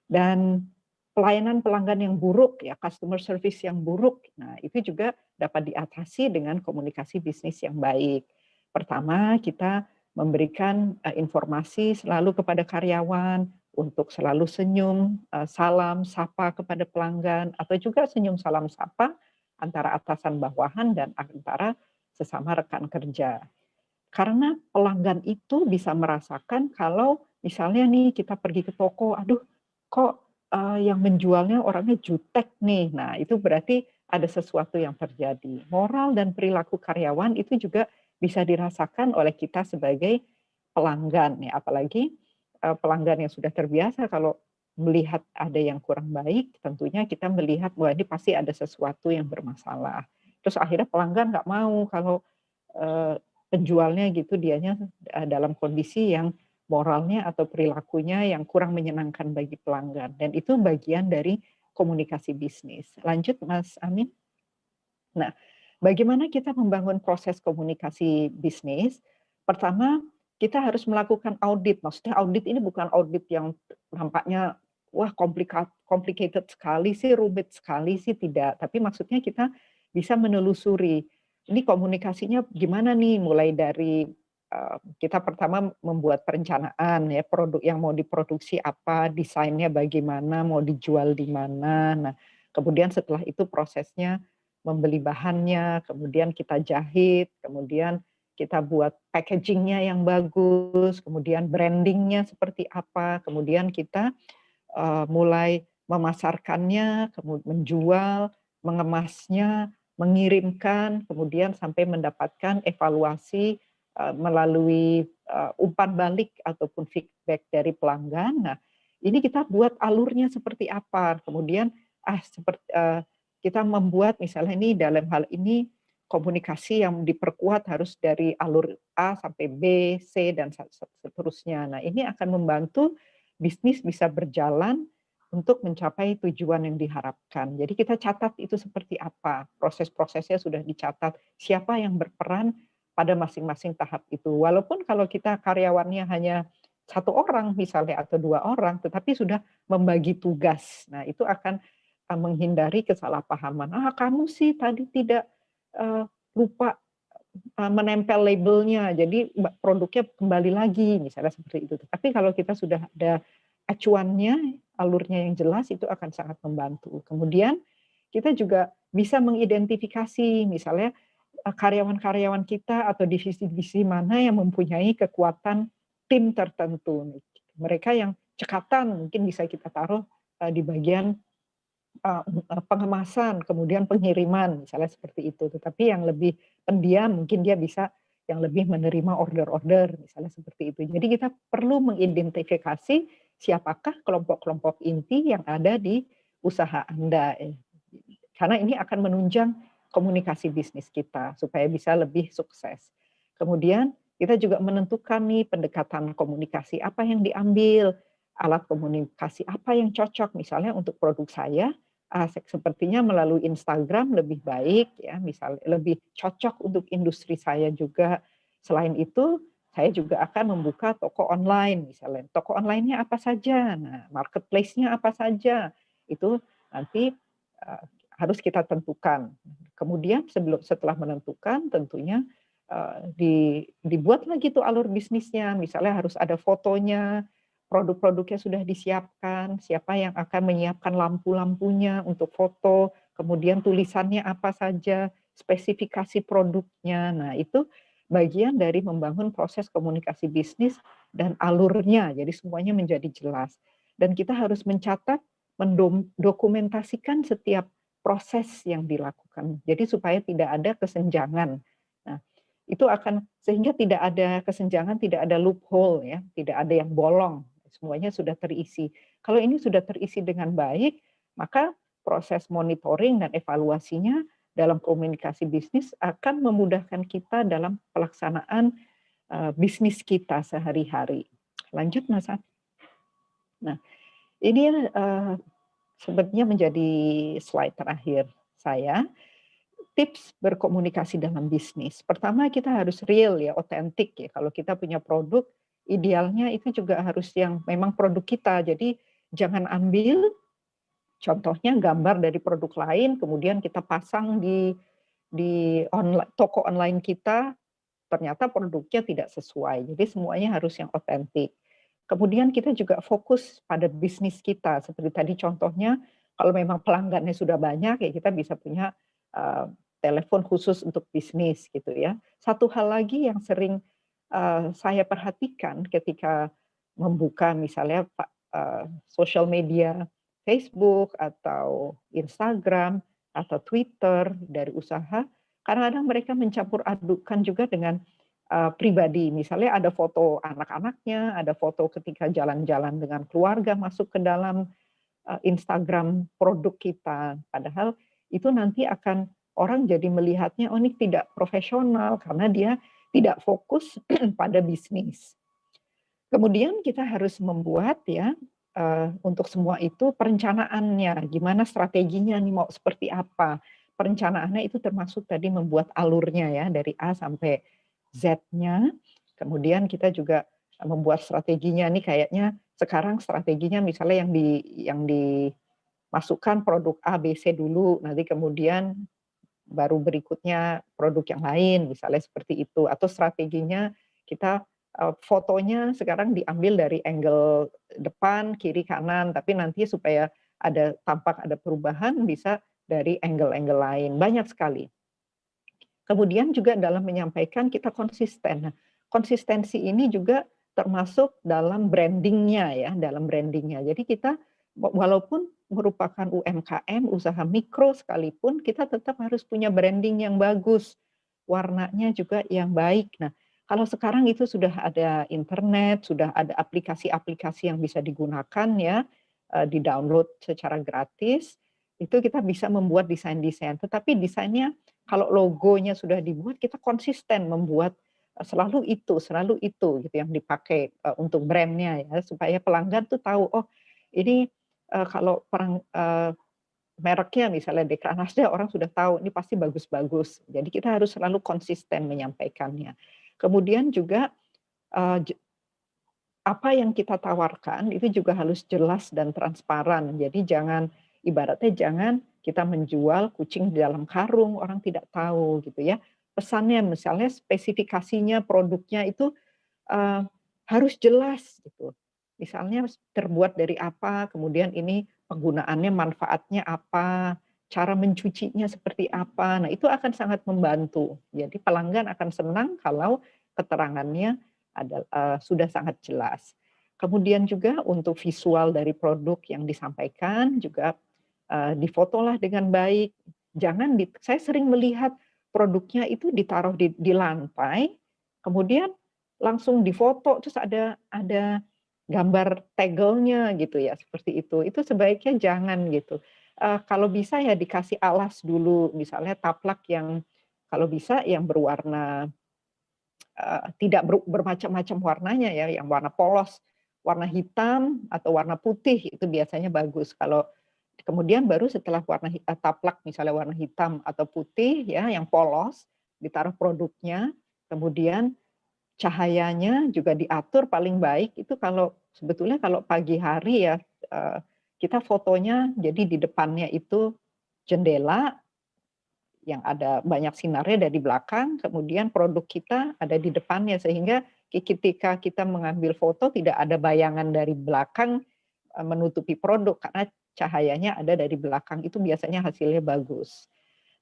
Dan pelayanan pelanggan yang buruk ya, customer service yang buruk, nah itu juga dapat diatasi dengan komunikasi bisnis yang baik. Pertama, kita memberikan informasi selalu kepada karyawan untuk selalu senyum, salam, sapa kepada pelanggan, atau juga senyum, salam, sapa antara atasan bawahan dan antara sesama rekan kerja. Karena pelanggan itu bisa merasakan kalau misalnya nih kita pergi ke toko, aduh kok yang menjualnya orangnya jutek nih. Nah, itu berarti ada sesuatu yang terjadi. Moral dan perilaku karyawan itu juga bisa dirasakan oleh kita sebagai pelanggan ya, apalagi pelanggan yang sudah terbiasa kalau melihat ada yang kurang baik, tentunya kita melihat bahwa ini pasti ada sesuatu yang bermasalah. Terus akhirnya pelanggan nggak mau kalau penjualnya gitu dianya dalam kondisi yang moralnya atau perilakunya yang kurang menyenangkan bagi pelanggan, dan itu bagian dari komunikasi bisnis. Lanjut Mas Amin. Nah, bagaimana kita membangun proses komunikasi bisnis? Pertama, kita harus melakukan audit. Maksudnya audit ini bukan audit yang nampaknya wah complicated sekali sih, rumit sekali sih, tidak. Tapi maksudnya kita bisa menelusuri ini komunikasinya gimana nih, mulai dari kita pertama membuat perencanaan ya, produk yang mau diproduksi apa, desainnya bagaimana, mau dijual di mana. Nah, kemudian setelah itu prosesnya membeli bahannya, kemudian kita jahit, kemudian kita buat packaging-nya yang bagus, kemudian branding-nya seperti apa, kemudian kita mulai memasarkannya, kemudian menjual, mengemasnya, mengirimkan, kemudian sampai mendapatkan evaluasi melalui umpan balik ataupun feedback dari pelanggan. Nah, ini kita buat alurnya seperti apa, kemudian kita membuat misalnya ini dalam hal ini komunikasi yang diperkuat harus dari alur A sampai B, C, dan seterusnya. Nah, ini akan membantu bisnis bisa berjalan untuk mencapai tujuan yang diharapkan. Jadi kita catat itu seperti apa, proses-prosesnya sudah dicatat, siapa yang berperan pada masing-masing tahap itu. Walaupun kalau kita karyawannya hanya satu orang misalnya atau dua orang, tetapi sudah membagi tugas. Nah, itu akan menghindari kesalahpahaman. Ah, kamu sih tadi tidak lupa menempel labelnya, jadi produknya kembali lagi, misalnya seperti itu. Tapi kalau kita sudah ada acuannya, alurnya yang jelas, itu akan sangat membantu. Kemudian kita juga bisa mengidentifikasi, misalnya karyawan-karyawan kita atau divisi-divisi mana yang mempunyai kekuatan tim tertentu. Mereka yang cekatan mungkin bisa kita taruh di bagian pengemasan, kemudian pengiriman, misalnya seperti itu. Tetapi yang lebih pendiam mungkin dia bisa yang lebih menerima order-order, misalnya seperti itu. Jadi kita perlu mengidentifikasi siapakah kelompok-kelompok inti yang ada di usaha Anda. Karena ini akan menunjang komunikasi bisnis kita supaya bisa lebih sukses. Kemudian kita juga menentukan nih pendekatan komunikasi apa yang diambil, alat komunikasi apa yang cocok, misalnya untuk produk saya sepertinya melalui Instagram lebih baik ya, misalnya lebih cocok untuk industri saya juga. Selain itu saya juga akan membuka toko online, misalnya toko online-nya apa saja, nah marketplace-nya apa saja, itu nanti harus kita tentukan. Kemudian setelah menentukan tentunya dibuat lagi tuh alur bisnisnya, misalnya harus ada fotonya, produk-produknya sudah disiapkan, siapa yang akan menyiapkan lampu-lampunya untuk foto, kemudian tulisannya apa saja, spesifikasi produknya. Nah, itu bagian dari membangun proses komunikasi bisnis dan alurnya, jadi semuanya menjadi jelas. Dan kita harus mencatat, mendokumentasikan setiap proses yang dilakukan. Jadi supaya tidak ada kesenjangan. Nah, itu akan sehingga tidak ada kesenjangan, tidak ada loophole ya, tidak ada yang bolong. Semuanya sudah terisi. Kalau ini sudah terisi dengan baik, maka proses monitoring dan evaluasinya dalam komunikasi bisnis akan memudahkan kita dalam pelaksanaan bisnis kita sehari-hari. Lanjut Mas. Nah, ini sebenarnya menjadi slide terakhir saya. Tips berkomunikasi dalam bisnis. Pertama kita harus real ya, otentik ya. Kalau kita punya produk, idealnya itu juga harus yang memang produk kita. Jadi jangan ambil contohnya gambar dari produk lain, kemudian kita pasang di toko online kita, ternyata produknya tidak sesuai. Jadi semuanya harus yang otentik. Kemudian kita juga fokus pada bisnis kita. Seperti tadi contohnya, kalau memang pelanggannya sudah banyak, ya kita bisa punya telepon khusus untuk bisnis gitu ya. Satu hal lagi yang sering saya perhatikan ketika membuka misalnya social media, Facebook atau Instagram atau Twitter dari usaha, kadang-kadang mereka mencampur adukan juga dengan pribadi. Misalnya ada foto anak-anaknya, ada foto ketika jalan-jalan dengan keluarga masuk ke dalam Instagram produk kita. Padahal itu nanti akan orang jadi melihatnya, oh ini tidak profesional karena dia tidak fokus pada bisnis. Kemudian kita harus membuat ya untuk semua itu perencanaannya, gimana strateginya nih mau seperti apa. Perencanaannya itu termasuk tadi membuat alurnya ya dari A sampai Z-nya. Kemudian kita juga membuat strateginya nih kayaknya sekarang strateginya misalnya yang dimasukkan produk A, B, C dulu, nanti kemudian baru berikutnya produk yang lain, misalnya seperti itu. Atau strateginya kita fotonya sekarang diambil dari angle depan, kiri, kanan, tapi nanti supaya tampak ada perubahan bisa dari angle-angle lain. Banyak sekali. Kemudian juga dalam menyampaikan kita konsisten. Nah, konsistensi ini juga termasuk dalam brandingnya ya, dalam brandingnya. Jadi kita walaupun merupakan UMKM, usaha mikro sekalipun, kita tetap harus punya branding yang bagus, warnanya juga yang baik. Nah, kalau sekarang itu sudah ada internet, sudah ada aplikasi-aplikasi yang bisa digunakan ya, di-download secara gratis, itu kita bisa membuat desain-desain. Tetapi desainnya kalau logonya sudah dibuat, kita konsisten membuat selalu itu gitu yang dipakai untuk brandnya ya, supaya pelanggan tuh tahu, oh ini kalau mereknya misalnya Dekranasda orang sudah tahu ini pasti bagus-bagus. Jadi kita harus selalu konsisten menyampaikannya. Kemudian juga apa yang kita tawarkan itu juga harus jelas dan transparan. Jadi ibaratnya jangan kita menjual kucing di dalam karung, orang tidak tahu gitu ya. Pesannya misalnya spesifikasinya produknya itu harus jelas gitu. Misalnya terbuat dari apa, kemudian ini penggunaannya manfaatnya apa, cara mencucinya seperti apa. Nah, itu akan sangat membantu. Jadi pelanggan akan senang kalau keterangannya sudah sangat jelas. Kemudian juga untuk visual dari produk yang disampaikan juga difotolah dengan baik. Saya sering melihat produknya itu ditaruh di lantai, kemudian langsung difoto terus ada gambar tegelnya gitu ya, seperti itu. Itu sebaiknya jangan gitu. Kalau bisa ya dikasih alas dulu, misalnya taplak yang kalau bisa yang berwarna tidak bermacam-macam warnanya ya, yang warna polos, warna hitam atau warna putih itu biasanya bagus. Kalau kemudian baru setelah taplak misalnya warna hitam atau putih ya yang polos, ditaruh produknya, kemudian cahayanya juga diatur paling baik itu kalau sebetulnya kalau pagi hari ya kita fotonya jadi di depannya itu jendela yang ada banyak sinarnya dari belakang, kemudian produk kita ada di depannya sehingga ketika kita mengambil foto tidak ada bayangan dari belakang menutupi produk karena cahayanya ada dari belakang itu biasanya hasilnya bagus.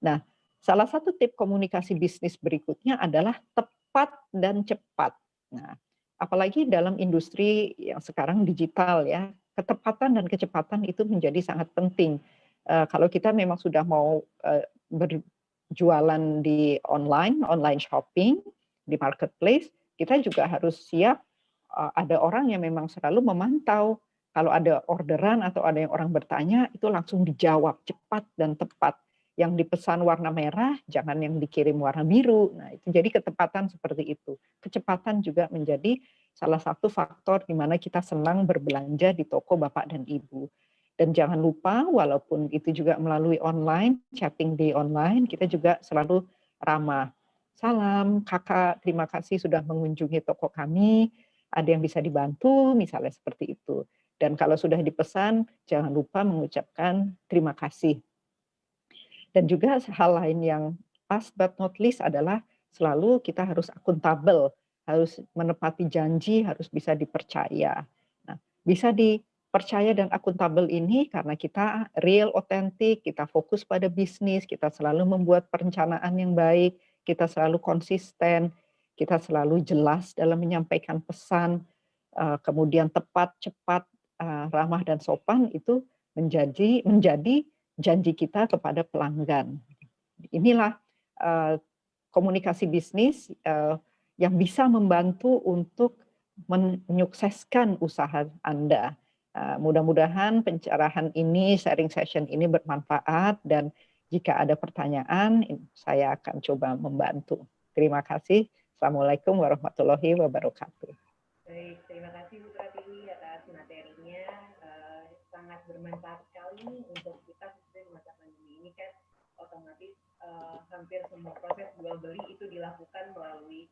Nah, salah satu tip komunikasi bisnis berikutnya adalah tepat dan cepat. Nah, apalagi dalam industri yang sekarang digital ya, ketepatan dan kecepatan itu menjadi sangat penting. Kalau kita memang sudah mau berjualan di online shopping, di marketplace, kita juga harus siap ada orang yang memang selalu memantau. Kalau ada orderan atau ada yang orang bertanya, itu langsung dijawab cepat dan tepat. Yang dipesan warna merah, jangan yang dikirim warna biru. Nah, itu jadi ketepatan seperti itu. Kecepatan juga menjadi salah satu faktor di mana kita senang berbelanja di toko Bapak dan Ibu. Dan jangan lupa, walaupun itu juga melalui online, chatting di online, kita juga selalu ramah. Salam, kakak, terima kasih sudah mengunjungi toko kami. Ada yang bisa dibantu, misalnya seperti itu. Dan kalau sudah dipesan, jangan lupa mengucapkan terima kasih. Dan juga hal lain yang last but not least adalah selalu kita harus akuntabel, harus menepati janji, harus bisa dipercaya. Nah, bisa dipercaya dan akuntabel ini karena kita real, otentik, kita fokus pada bisnis, kita selalu membuat perencanaan yang baik, kita selalu konsisten, kita selalu jelas dalam menyampaikan pesan, kemudian tepat, cepat, ramah dan sopan itu menjadi janji kita kepada pelanggan. Inilah komunikasi bisnis yang bisa membantu untuk menyukseskan usaha Anda. Mudah-mudahan pencerahan ini, sharing session ini bermanfaat, dan jika ada pertanyaan, saya akan coba membantu. Terima kasih. Assalamualaikum warahmatullahi wabarakatuh. Baik, terima kasih Bu Pratiwi atas materinya. Sangat bermanfaat sekali untuk kita khususnya di masa pandemi ini kan otomatis hampir semua proses jual beli itu dilakukan melalui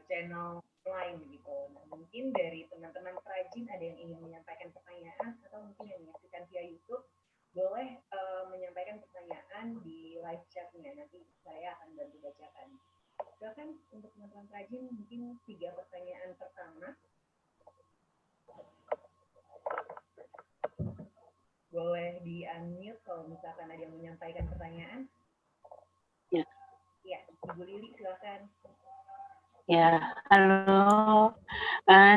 channel online gitu. Nah, mungkin dari teman-teman perajin ada yang ingin menyampaikan pertanyaan atau mungkin yang menyaksikan via YouTube boleh menyampaikan pertanyaan di live chat-nya. Nanti saya akan bantu bacakan. Silakan untuk teman-teman perajin mungkin 3 pertanyaan pertama. Boleh di-unmute kalau misalkan ada yang menyampaikan pertanyaan. Ya. Ya, Ibu Lili silakan. Ya, halo.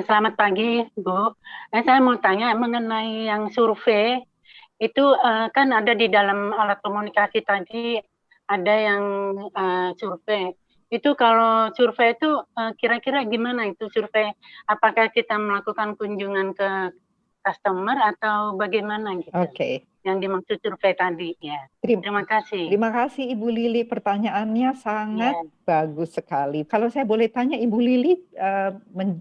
Selamat pagi, Bu. Saya mau tanya mengenai yang survei. Itu kan ada di dalam alat komunikasi tadi, ada yang survei. Itu kalau survei itu kira-kira gimana itu survei? Apakah kita melakukan kunjungan ke customer atau bagaimana gitu? Oke. Yang dimaksud survei tadi ya. Terima kasih. Terima kasih Ibu Lili, pertanyaannya sangat bagus sekali. Kalau saya boleh tanya Ibu Lili,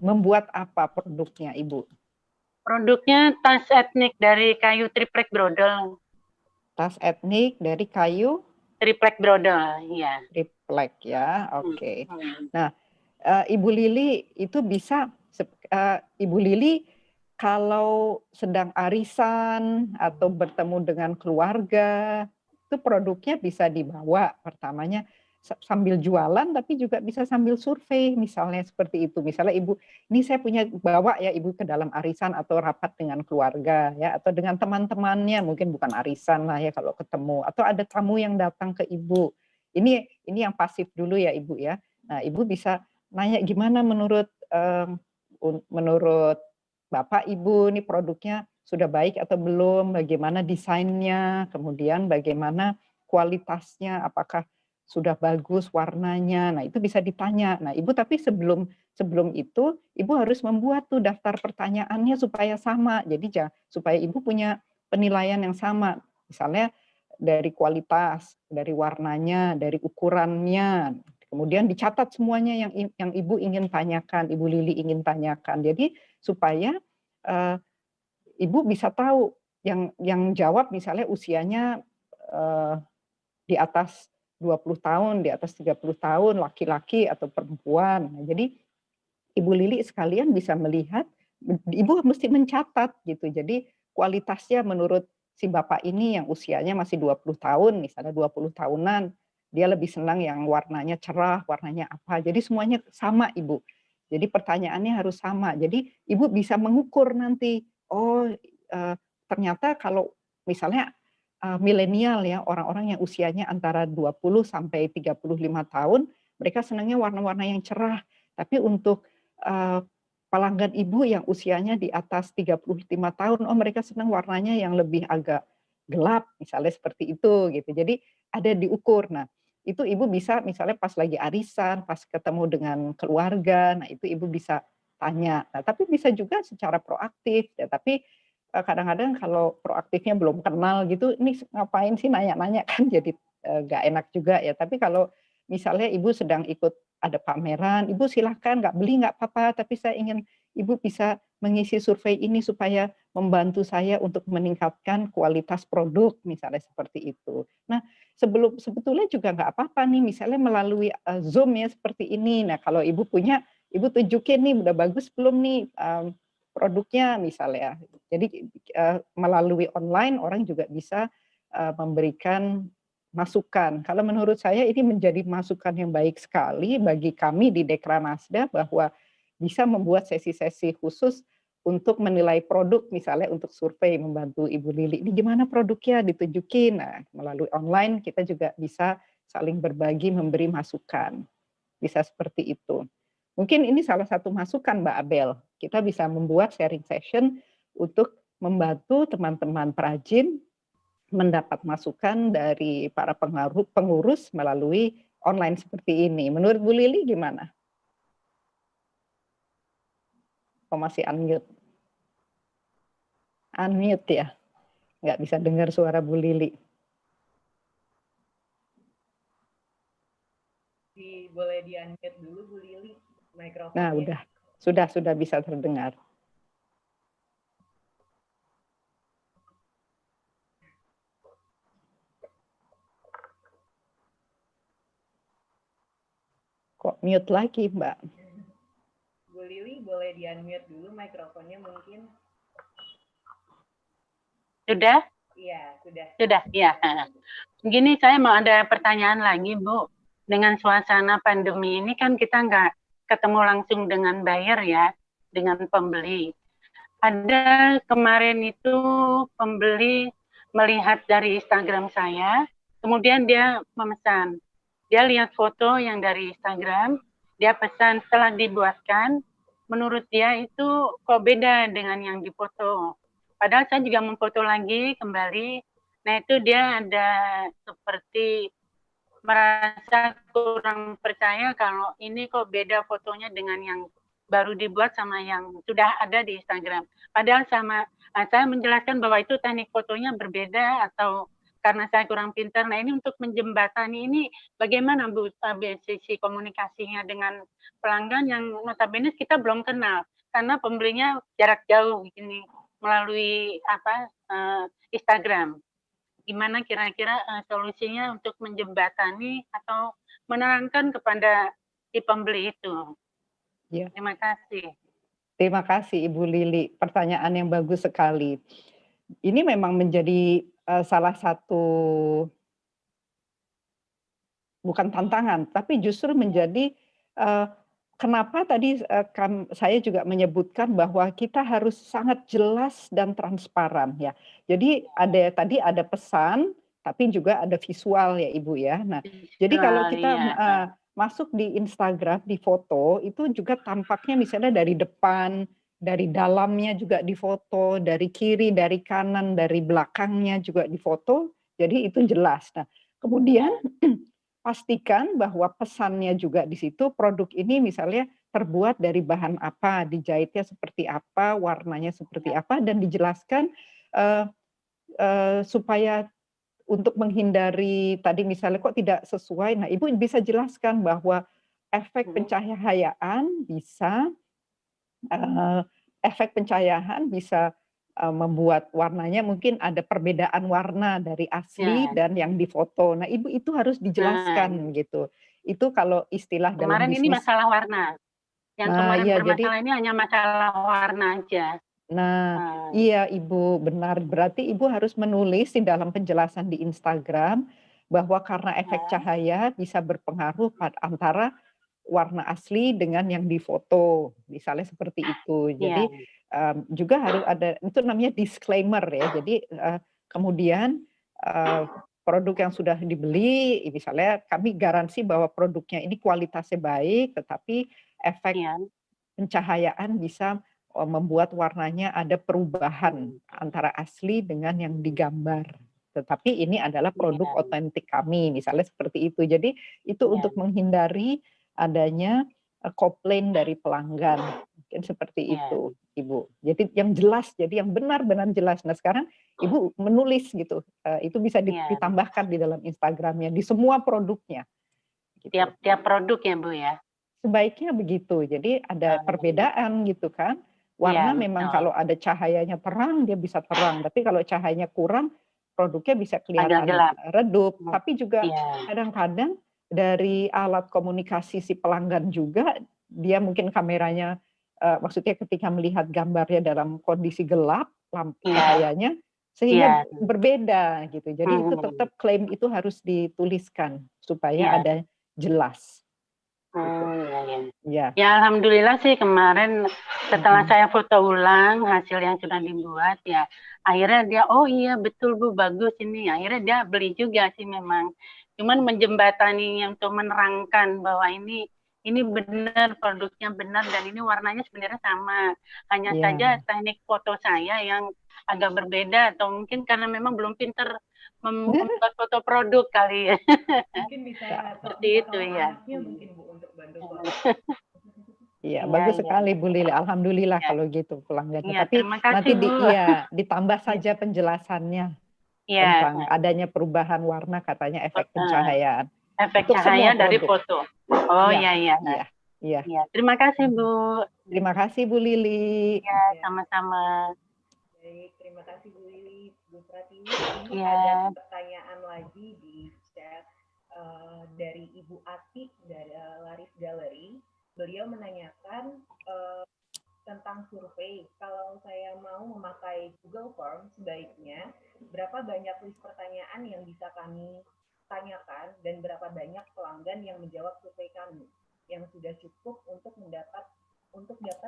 membuat apa produknya Ibu? Produknya tas etnik dari kayu triplek brodel. Tas etnik dari kayu? Triplek brodel, iya. Triplek ya, oke. Nah, Ibu Lili itu bisa, Ibu Lili kalau sedang arisan atau bertemu dengan keluarga, itu produknya bisa dibawa pertamanya sambil jualan, tapi juga bisa sambil survei, misalnya seperti itu. Misalnya Ibu, ini saya punya bawa ya Ibu ke dalam arisan atau rapat dengan keluarga ya, atau dengan teman-temannya, mungkin bukan arisan lah ya kalau ketemu, atau ada tamu yang datang ke Ibu. Ini yang pasif dulu ya Ibu ya. Nah Ibu bisa nanya gimana menurut Bapak Ibu nih produknya sudah baik atau belum, bagaimana desainnya, kemudian bagaimana kualitasnya, apakah sudah bagus warnanya. Nah, itu bisa ditanya. Nah, Ibu tapi sebelum itu Ibu harus membuat tuh daftar pertanyaannya supaya sama. Jadi supaya Ibu punya penilaian yang sama. Misalnya dari kualitas, dari warnanya, dari ukurannya. Kemudian dicatat semuanya yang Ibu ingin tanyakan, Ibu Lili ingin tanyakan. Jadi supaya Ibu bisa tahu yang jawab misalnya usianya di atas 20 tahun, di atas 30 tahun, laki-laki atau perempuan. Nah, jadi Ibu Lili sekalian bisa melihat, Ibu mesti mencatat gitu. Jadi kualitasnya menurut si Bapak ini yang usianya masih 20 tahun, misalnya 20 tahunan, dia lebih senang yang warnanya cerah, warnanya apa. Jadi semuanya sama Ibu. Jadi pertanyaannya harus sama. Jadi Ibu bisa mengukur nanti, ternyata kalau misalnya milenial ya, orang-orang yang usianya antara 20 sampai 35 tahun, mereka senangnya warna-warna yang cerah. Tapi untuk pelanggan Ibu yang usianya di atas 35 tahun, mereka senang warnanya yang lebih agak gelap, misalnya seperti itu gitu. Jadi ada diukur. Nah, itu Ibu bisa misalnya pas lagi arisan, pas ketemu dengan keluarga, nah itu Ibu bisa tanya. Nah, tapi bisa juga secara proaktif ya, tapi kadang-kadang kalau proaktifnya belum kenal gitu, ini ngapain sih nanya-nanya kan jadi nggak enak juga ya. Tapi kalau misalnya Ibu sedang ikut ada pameran, Ibu silahkan nggak beli nggak apa-apa, tapi saya ingin Ibu bisa mengisi survei ini supaya membantu saya untuk meningkatkan kualitas produk, misalnya seperti itu. Nah, sebetulnya juga nggak apa-apa nih, misalnya melalui Zoom ya seperti ini. Nah, kalau Ibu punya, Ibu tunjukin nih udah bagus belum nih produknya misalnya. Jadi melalui online orang juga bisa memberikan masukan. Kalau menurut saya ini menjadi masukan yang baik sekali bagi kami di Dekranasda bahwa bisa membuat sesi-sesi khusus untuk menilai produk, misalnya untuk survei membantu Ibu Lili. Ini gimana produknya ditunjukin. Nah, melalui online kita juga bisa saling berbagi, memberi masukan. Bisa seperti itu. Mungkin ini salah satu masukan Mbak Abel. Kita bisa membuat sharing session untuk membantu teman-teman perajin mendapat masukan dari para pengurus melalui online seperti ini. Menurut Bu Lili gimana? Oh, masih unmute. Unmute ya? Nggak bisa dengar suara Bu Lili. Boleh di-unmute dulu Bu Lili mikrofonnya. Nah, udah. Sudah bisa terdengar. Kok mute lagi, Mbak? Bu Lili boleh di-unmute dulu mikrofonnya mungkin. Sudah? Iya, sudah. Sudah, ya. Begini, saya mau ada pertanyaan lagi, Bu. Dengan suasana pandemi ini kan kita nggak ketemu langsung dengan buyer ya, dengan pembeli. Ada kemarin itu pembeli melihat dari Instagram saya, kemudian dia memesan. Dia lihat foto yang dari Instagram, dia pesan setelah dibuatkan, menurut dia itu kok beda dengan yang difoto. Padahal saya juga memfoto lagi kembali, nah itu dia ada seperti merasa kurang percaya kalau ini kok beda fotonya dengan yang baru dibuat sama yang sudah ada di Instagram. Padahal saya menjelaskan bahwa itu teknik fotonya berbeda atau karena saya kurang pintar. Nah ini untuk menjembatani ini bagaimana Bu sisi komunikasinya dengan pelanggan yang notabene kita belum kenal karena pembelinya jarak jauh ini melalui Instagram. Gimana kira-kira solusinya untuk menjembatani atau menerangkan kepada si pembeli itu? Ya. Terima kasih. Terima kasih Ibu Lili, pertanyaan yang bagus sekali. Ini memang menjadi salah satu, bukan tantangan, tapi justru menjadi kenapa tadi saya juga menyebutkan bahwa kita harus sangat jelas dan transparan ya. Jadi ada pesan, tapi juga ada visual ya Ibu ya. Nah, jadi kalau kita masuk di Instagram, di foto, itu juga tampaknya misalnya dari depan, dari dalamnya juga difoto, dari kiri, dari kanan, dari belakangnya juga difoto, jadi itu jelas. Nah, kemudian pastikan bahwa pesannya juga di situ, produk ini misalnya terbuat dari bahan apa, dijahitnya seperti apa, warnanya seperti apa, dan dijelaskan supaya untuk menghindari tadi misalnya kok tidak sesuai, nah Ibu bisa jelaskan bahwa efek pencahayaan bisa membuat warnanya mungkin ada perbedaan warna dari asli dan yang difoto. Nah, Ibu itu harus dijelaskan gitu. Itu kalau istilah dalam bisnis. Kemarin ini masalah warna. Yang kemarin bermasalah ini hanya masalah warna aja. Nah, iya Ibu, benar. Berarti Ibu harus menulis di dalam penjelasan di Instagram bahwa karena efek cahaya bisa berpengaruh antara warna asli dengan yang difoto, misalnya seperti itu. Jadi juga harus ada, itu namanya disclaimer ya. Jadi kemudian produk yang sudah dibeli, misalnya kami garansi bahwa produknya ini kualitasnya baik, tetapi efek pencahayaan bisa membuat warnanya ada perubahan antara asli dengan yang digambar. Tetapi ini adalah produk otentik kami, misalnya seperti itu. Jadi itu untuk menghindari adanya komplain dari pelanggan, mungkin seperti itu, Ibu. Jadi yang jelas, jadi yang benar-benar jelas. Nah sekarang Ibu menulis gitu, itu bisa ditambahkan di dalam Instagramnya, di semua produknya. Gitu. Tiap produk ya Bu ya? Sebaiknya begitu, jadi ada perbedaan gitu kan. Warna memang kalau ada cahayanya terang, dia bisa terang. Tapi kalau cahayanya kurang, produknya bisa kelihatan redup. Tapi juga kadang-kadang dari alat komunikasi si pelanggan juga, dia mungkin kameranya, maksudnya ketika melihat gambarnya dalam kondisi gelap, cahayanya, sehingga berbeda gitu. Jadi itu tetap klaim itu harus dituliskan, supaya ada jelas. Ya, alhamdulillah sih kemarin setelah saya foto ulang hasil yang sudah dibuat ya, akhirnya dia oh iya betul Bu bagus ini, akhirnya dia beli juga sih memang. Cuman menjembatani untuk menerangkan bahwa ini ini benar, produknya benar, dan ini warnanya sebenarnya sama. Hanya Iya. saja teknik foto saya yang agak berbeda, atau mungkin karena memang belum pinter membuat foto produk kali ya. Mungkin bisa Seperti minta itu tolong ya. anaknya mungkin Bu untuk bantu foto. Iya, Iya, bagus iya. sekali Bu Lili. Alhamdulillah Iya. kalau gitu pelanggannya. Iya, Tapi terima nanti kasih Bu. ditambah saja penjelasannya Iya, tentang adanya perubahan warna, katanya efek eh, pencahayaan efek untuk semua cahaya dari produk. foto. Oh Iya, iya, iya. iya, iya. Iya, terima kasih Bu. Terima kasih Bu Lili. Ya, Ya, sama-sama. baik, terima kasih Bu Lili. Bu Pratiwi, ini ada Ya, pertanyaan lagi di chat dari Ibu Ati dari Laris Gallery. Beliau menanyakan tentang survei. Kalau saya mau memakai Google Form, sebaiknya berapa banyak list pertanyaan yang bisa kami tanyakan dan berapa banyak pelanggan yang menjawab survei kami yang sudah cukup untuk dapat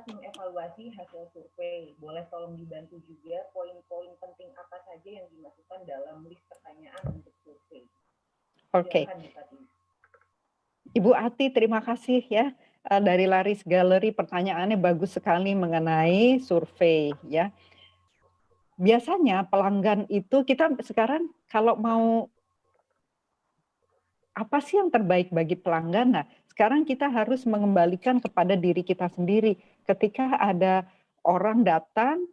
mengevaluasi hasil survei. Boleh tolong dibantu juga poin-poin penting apa saja yang dimasukkan dalam list pertanyaan untuk survei. Oke. Silakan Bu Pratiwi. Ibu Ati, terima kasih ya. Dari Laris Gallery, pertanyaannya bagus sekali mengenai survei ya. Biasanya pelanggan itu kita sekarang kalau mau apa sih yang terbaik bagi pelanggan? Nah, sekarang kita harus mengembalikan kepada diri kita sendiri. Ketika ada orang datang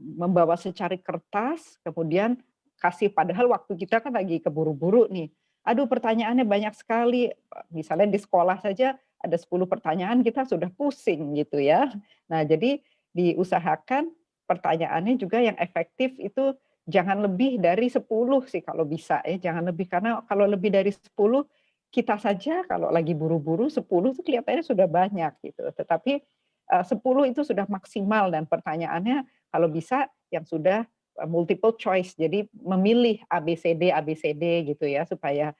membawa secari kertas, kemudian kasih, padahal waktu kita kan lagi keburu-buru nih. Aduh, pertanyaannya banyak sekali. Misalnya di sekolah saja ada 10 pertanyaan, kita sudah pusing gitu ya. Nah, jadi diusahakan pertanyaannya juga yang efektif itu jangan lebih dari 10 sih kalau bisa ya, jangan lebih, karena kalau lebih dari 10 kita saja kalau lagi buru-buru 10 itu kelihatannya sudah banyak gitu. Tetapi 10 itu sudah maksimal dan pertanyaannya kalau bisa yang sudah multiple choice, jadi memilih ABCD gitu ya, supaya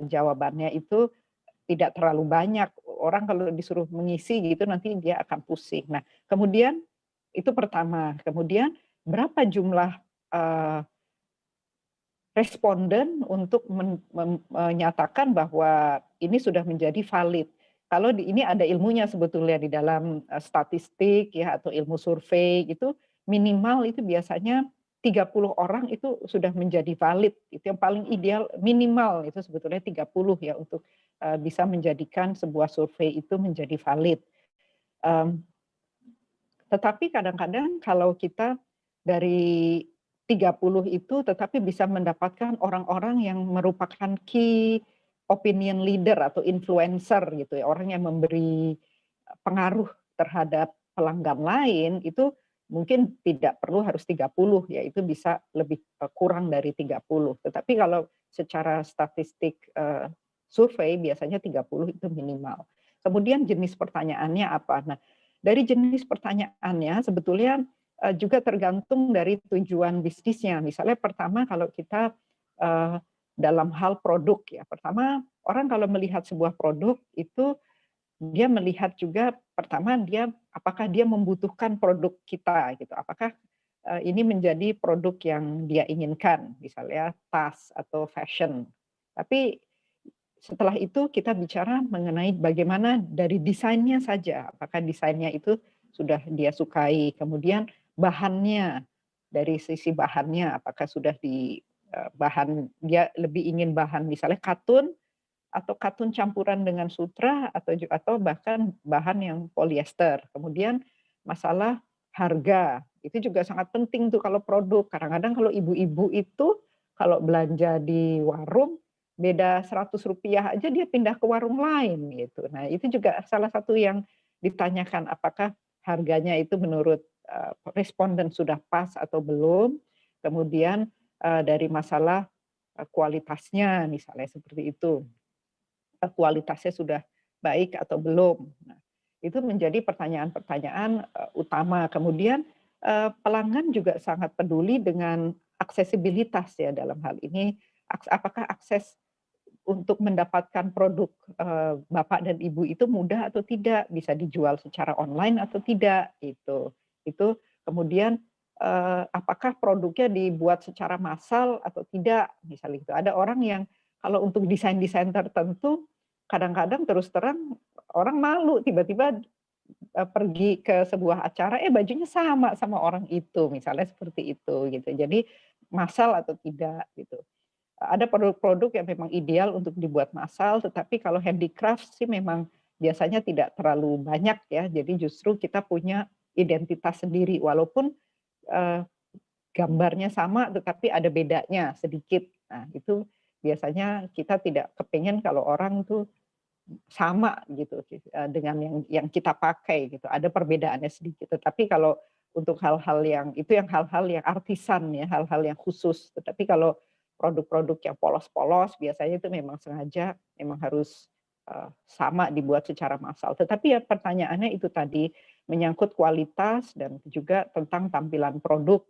jawabannya itu tidak terlalu banyak. Orang kalau disuruh mengisi gitu nanti dia akan pusing. Nah, kemudian itu pertama. Kemudian berapa jumlah responden untuk menyatakan bahwa ini sudah menjadi valid. Kalau ini ada ilmunya sebetulnya di dalam statistik ya atau ilmu survei itu minimal itu biasanya 30 orang itu sudah menjadi valid. Itu yang paling ideal, minimal itu sebetulnya 30 ya untuk bisa menjadikan sebuah survei itu menjadi valid. Tetapi kadang-kadang kalau kita dari 30 itu tetapi bisa mendapatkan orang-orang yang merupakan key opinion leader atau influencer gitu ya, orang yang memberi pengaruh terhadap pelanggan lain, itu mungkin tidak perlu harus 30 ya, itu bisa lebih kurang dari 30. Tetapi kalau secara statistik survei biasanya 30 itu minimal. Kemudian jenis pertanyaannya apa? Nah, dari jenis pertanyaannya sebetulnya juga tergantung dari tujuan bisnisnya. Misalnya pertama kalau kita dalam hal produk ya. Pertama orang kalau melihat sebuah produk itu dia melihat juga pertama apakah dia membutuhkan produk kita gitu. Apakah ini menjadi produk yang dia inginkan, misalnya tas atau fashion. Tapi setelah itu kita bicara mengenai bagaimana dari desainnya saja, apakah desainnya itu sudah dia sukai, kemudian bahannya, dari sisi bahannya apakah sudah bahan dia lebih ingin bahan misalnya katun atau katun campuran dengan sutra atau bahkan bahan yang polyester. Kemudian masalah harga itu juga sangat penting tuh kalau produk. Kadang-kadang kalau ibu-ibu itu kalau belanja di warung beda Rp100 aja dia pindah ke warung lain gitu. Nah, itu juga salah satu yang ditanyakan apakah harganya itu menurut responden sudah pas atau belum. Kemudian dari masalah kualitasnya misalnya seperti itu. Kualitasnya sudah baik atau belum. Nah, itu menjadi pertanyaan-pertanyaan utama. Kemudian pelanggan juga sangat peduli dengan aksesibilitas ya dalam hal ini. Apakah akses untuk mendapatkan produk Bapak dan Ibu itu mudah atau tidak, bisa dijual secara online atau tidak, itu kemudian apakah produknya dibuat secara massal atau tidak, misalnya itu. Ada orang yang kalau untuk desain-desain tertentu kadang-kadang terus terang orang malu tiba-tiba pergi ke sebuah acara, bajunya sama orang itu, misalnya seperti itu gitu. Jadi massal atau tidak gitu. Ada produk-produk yang memang ideal untuk dibuat massal, tetapi kalau handicraft sih memang biasanya tidak terlalu banyak ya. Jadi justru kita punya identitas sendiri walaupun gambarnya sama tetapi ada bedanya sedikit. Nah, itu biasanya kita tidak kepengen kalau orang tuh sama gitu dengan yang kita pakai gitu. Ada perbedaannya sedikit. Tetapi kalau untuk hal-hal yang itu yang hal-hal yang artisan ya, hal-hal yang khusus. Tetapi kalau produk-produk yang polos-polos biasanya itu memang sengaja memang harus sama dibuat secara massal. Tetapi ya pertanyaannya itu tadi menyangkut kualitas dan juga tentang tampilan produk,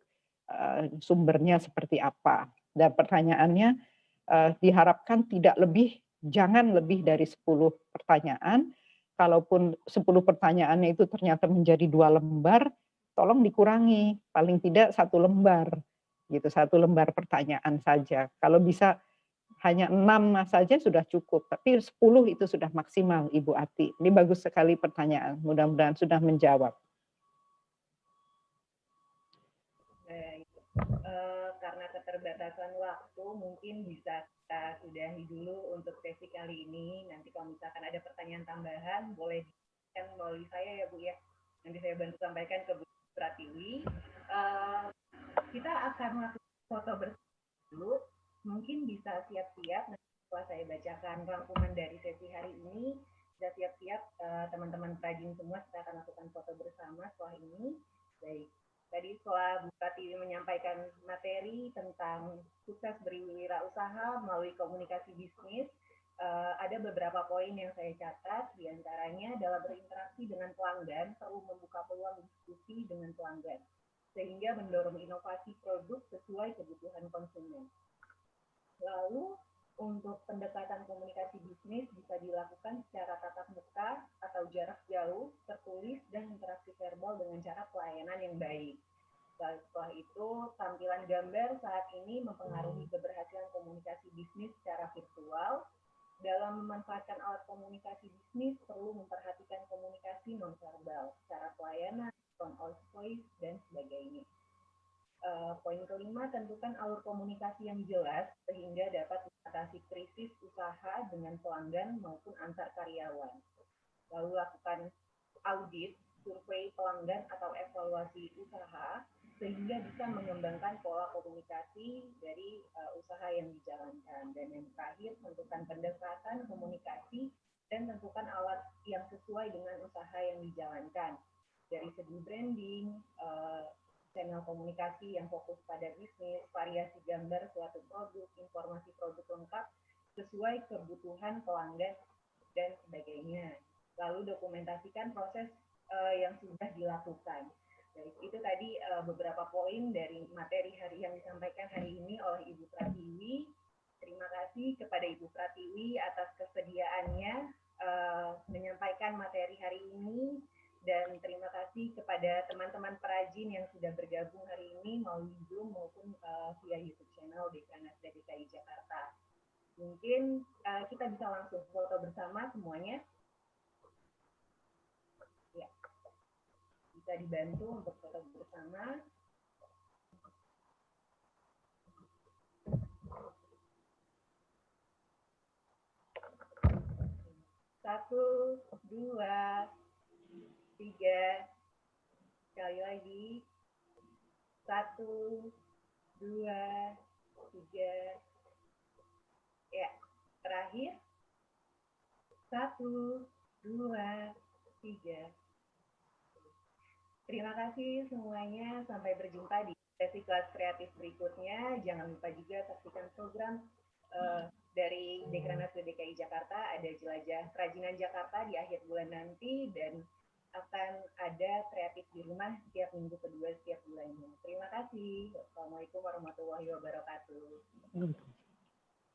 sumbernya seperti apa. Dan pertanyaannya diharapkan jangan lebih dari 10 pertanyaan. Kalaupun 10 pertanyaannya itu ternyata menjadi 2 lembar, tolong dikurangi, paling tidak 1 lembar, gitu, 1 lembar pertanyaan saja. Kalau bisa hanya 6 saja sudah cukup, tapi 10 itu sudah maksimal, Ibu Ati. Ini bagus sekali pertanyaan, mudah-mudahan sudah menjawab. Baik. Karena keterbatasan waktu, mungkin bisa kita sudahi dulu untuk sesi kali ini. Nanti kalau misalkan ada pertanyaan tambahan, boleh dikirimkan melalui saya ya Bu ya. Nanti saya bantu sampaikan ke Bu Pratiwi. Kita akan melakukan foto bersama dulu. Mungkin bisa siap-siap setelah saya bacakan rangkuman dari sesi hari ini. Sudah siap-siap teman-teman perajin semua, kita akan lakukan foto bersama setelah ini. Baik. Tadi setelah Bu Pratiwi menyampaikan materi tentang sukses berwirausaha melalui komunikasi bisnis, ada beberapa poin yang saya catat, diantaranya dalam berinteraksi dengan pelanggan perlu membuka peluang diskusi dengan pelanggan, sehingga mendorong inovasi produk sesuai kebutuhan konsumen. Lalu untuk pendekatan komunikasi bisnis bisa dilakukan secara tatap muka atau jarak jauh, tertulis, dan interaksi verbal dengan cara pelayanan yang baik. Setelah itu, tampilan gambar saat ini mempengaruhi keberhasilan komunikasi bisnis secara virtual. Dalam memanfaatkan alat komunikasi bisnis, perlu memperhatikan komunikasi nonverbal, cara pelayanan, tone of voice, dan sebagainya. Poin kelima, tentukan alur komunikasi yang jelas sehingga dapat mengatasi krisis usaha dengan pelanggan maupun antar karyawan. Lalu lakukan audit, survei pelanggan atau evaluasi usaha sehingga bisa mengembangkan pola komunikasi dari usaha yang dijalankan. Dan yang terakhir, tentukan pendekatan komunikasi dan tentukan alat yang sesuai dengan usaha yang dijalankan. Dari segi branding, channel komunikasi yang fokus pada bisnis, variasi gambar suatu produk, informasi produk lengkap sesuai kebutuhan pelanggan, dan sebagainya. Lalu dokumentasikan proses yang sudah dilakukan. Baik, itu tadi beberapa poin dari materi hari yang disampaikan hari ini oleh Ibu Pratiwi. Terima kasih kepada Ibu Pratiwi atas kesediaannya menyampaikan materi hari ini. Dan terima kasih kepada teman-teman perajin yang sudah bergabung hari ini melalui Zoom maupun via YouTube channel Dekranasda DKI Jakarta. Mungkin kita bisa langsung foto bersama semuanya. Ya, bisa dibantu untuk foto bersama. Satu, dua, 3, sekali lagi, 1, 2, 3, ya, terakhir, 1, 2, 3. Terima kasih semuanya, sampai berjumpa di sesi kelas kreatif berikutnya. Jangan lupa juga saksikan program dari Dekranasda DKI Jakarta, ada Jelajah Kerajinan Jakarta di akhir bulan nanti, dan akan ada kreatif di rumah setiap minggu kedua setiap bulannya. Terima kasih. Wassalamualaikum warahmatullahi wabarakatuh.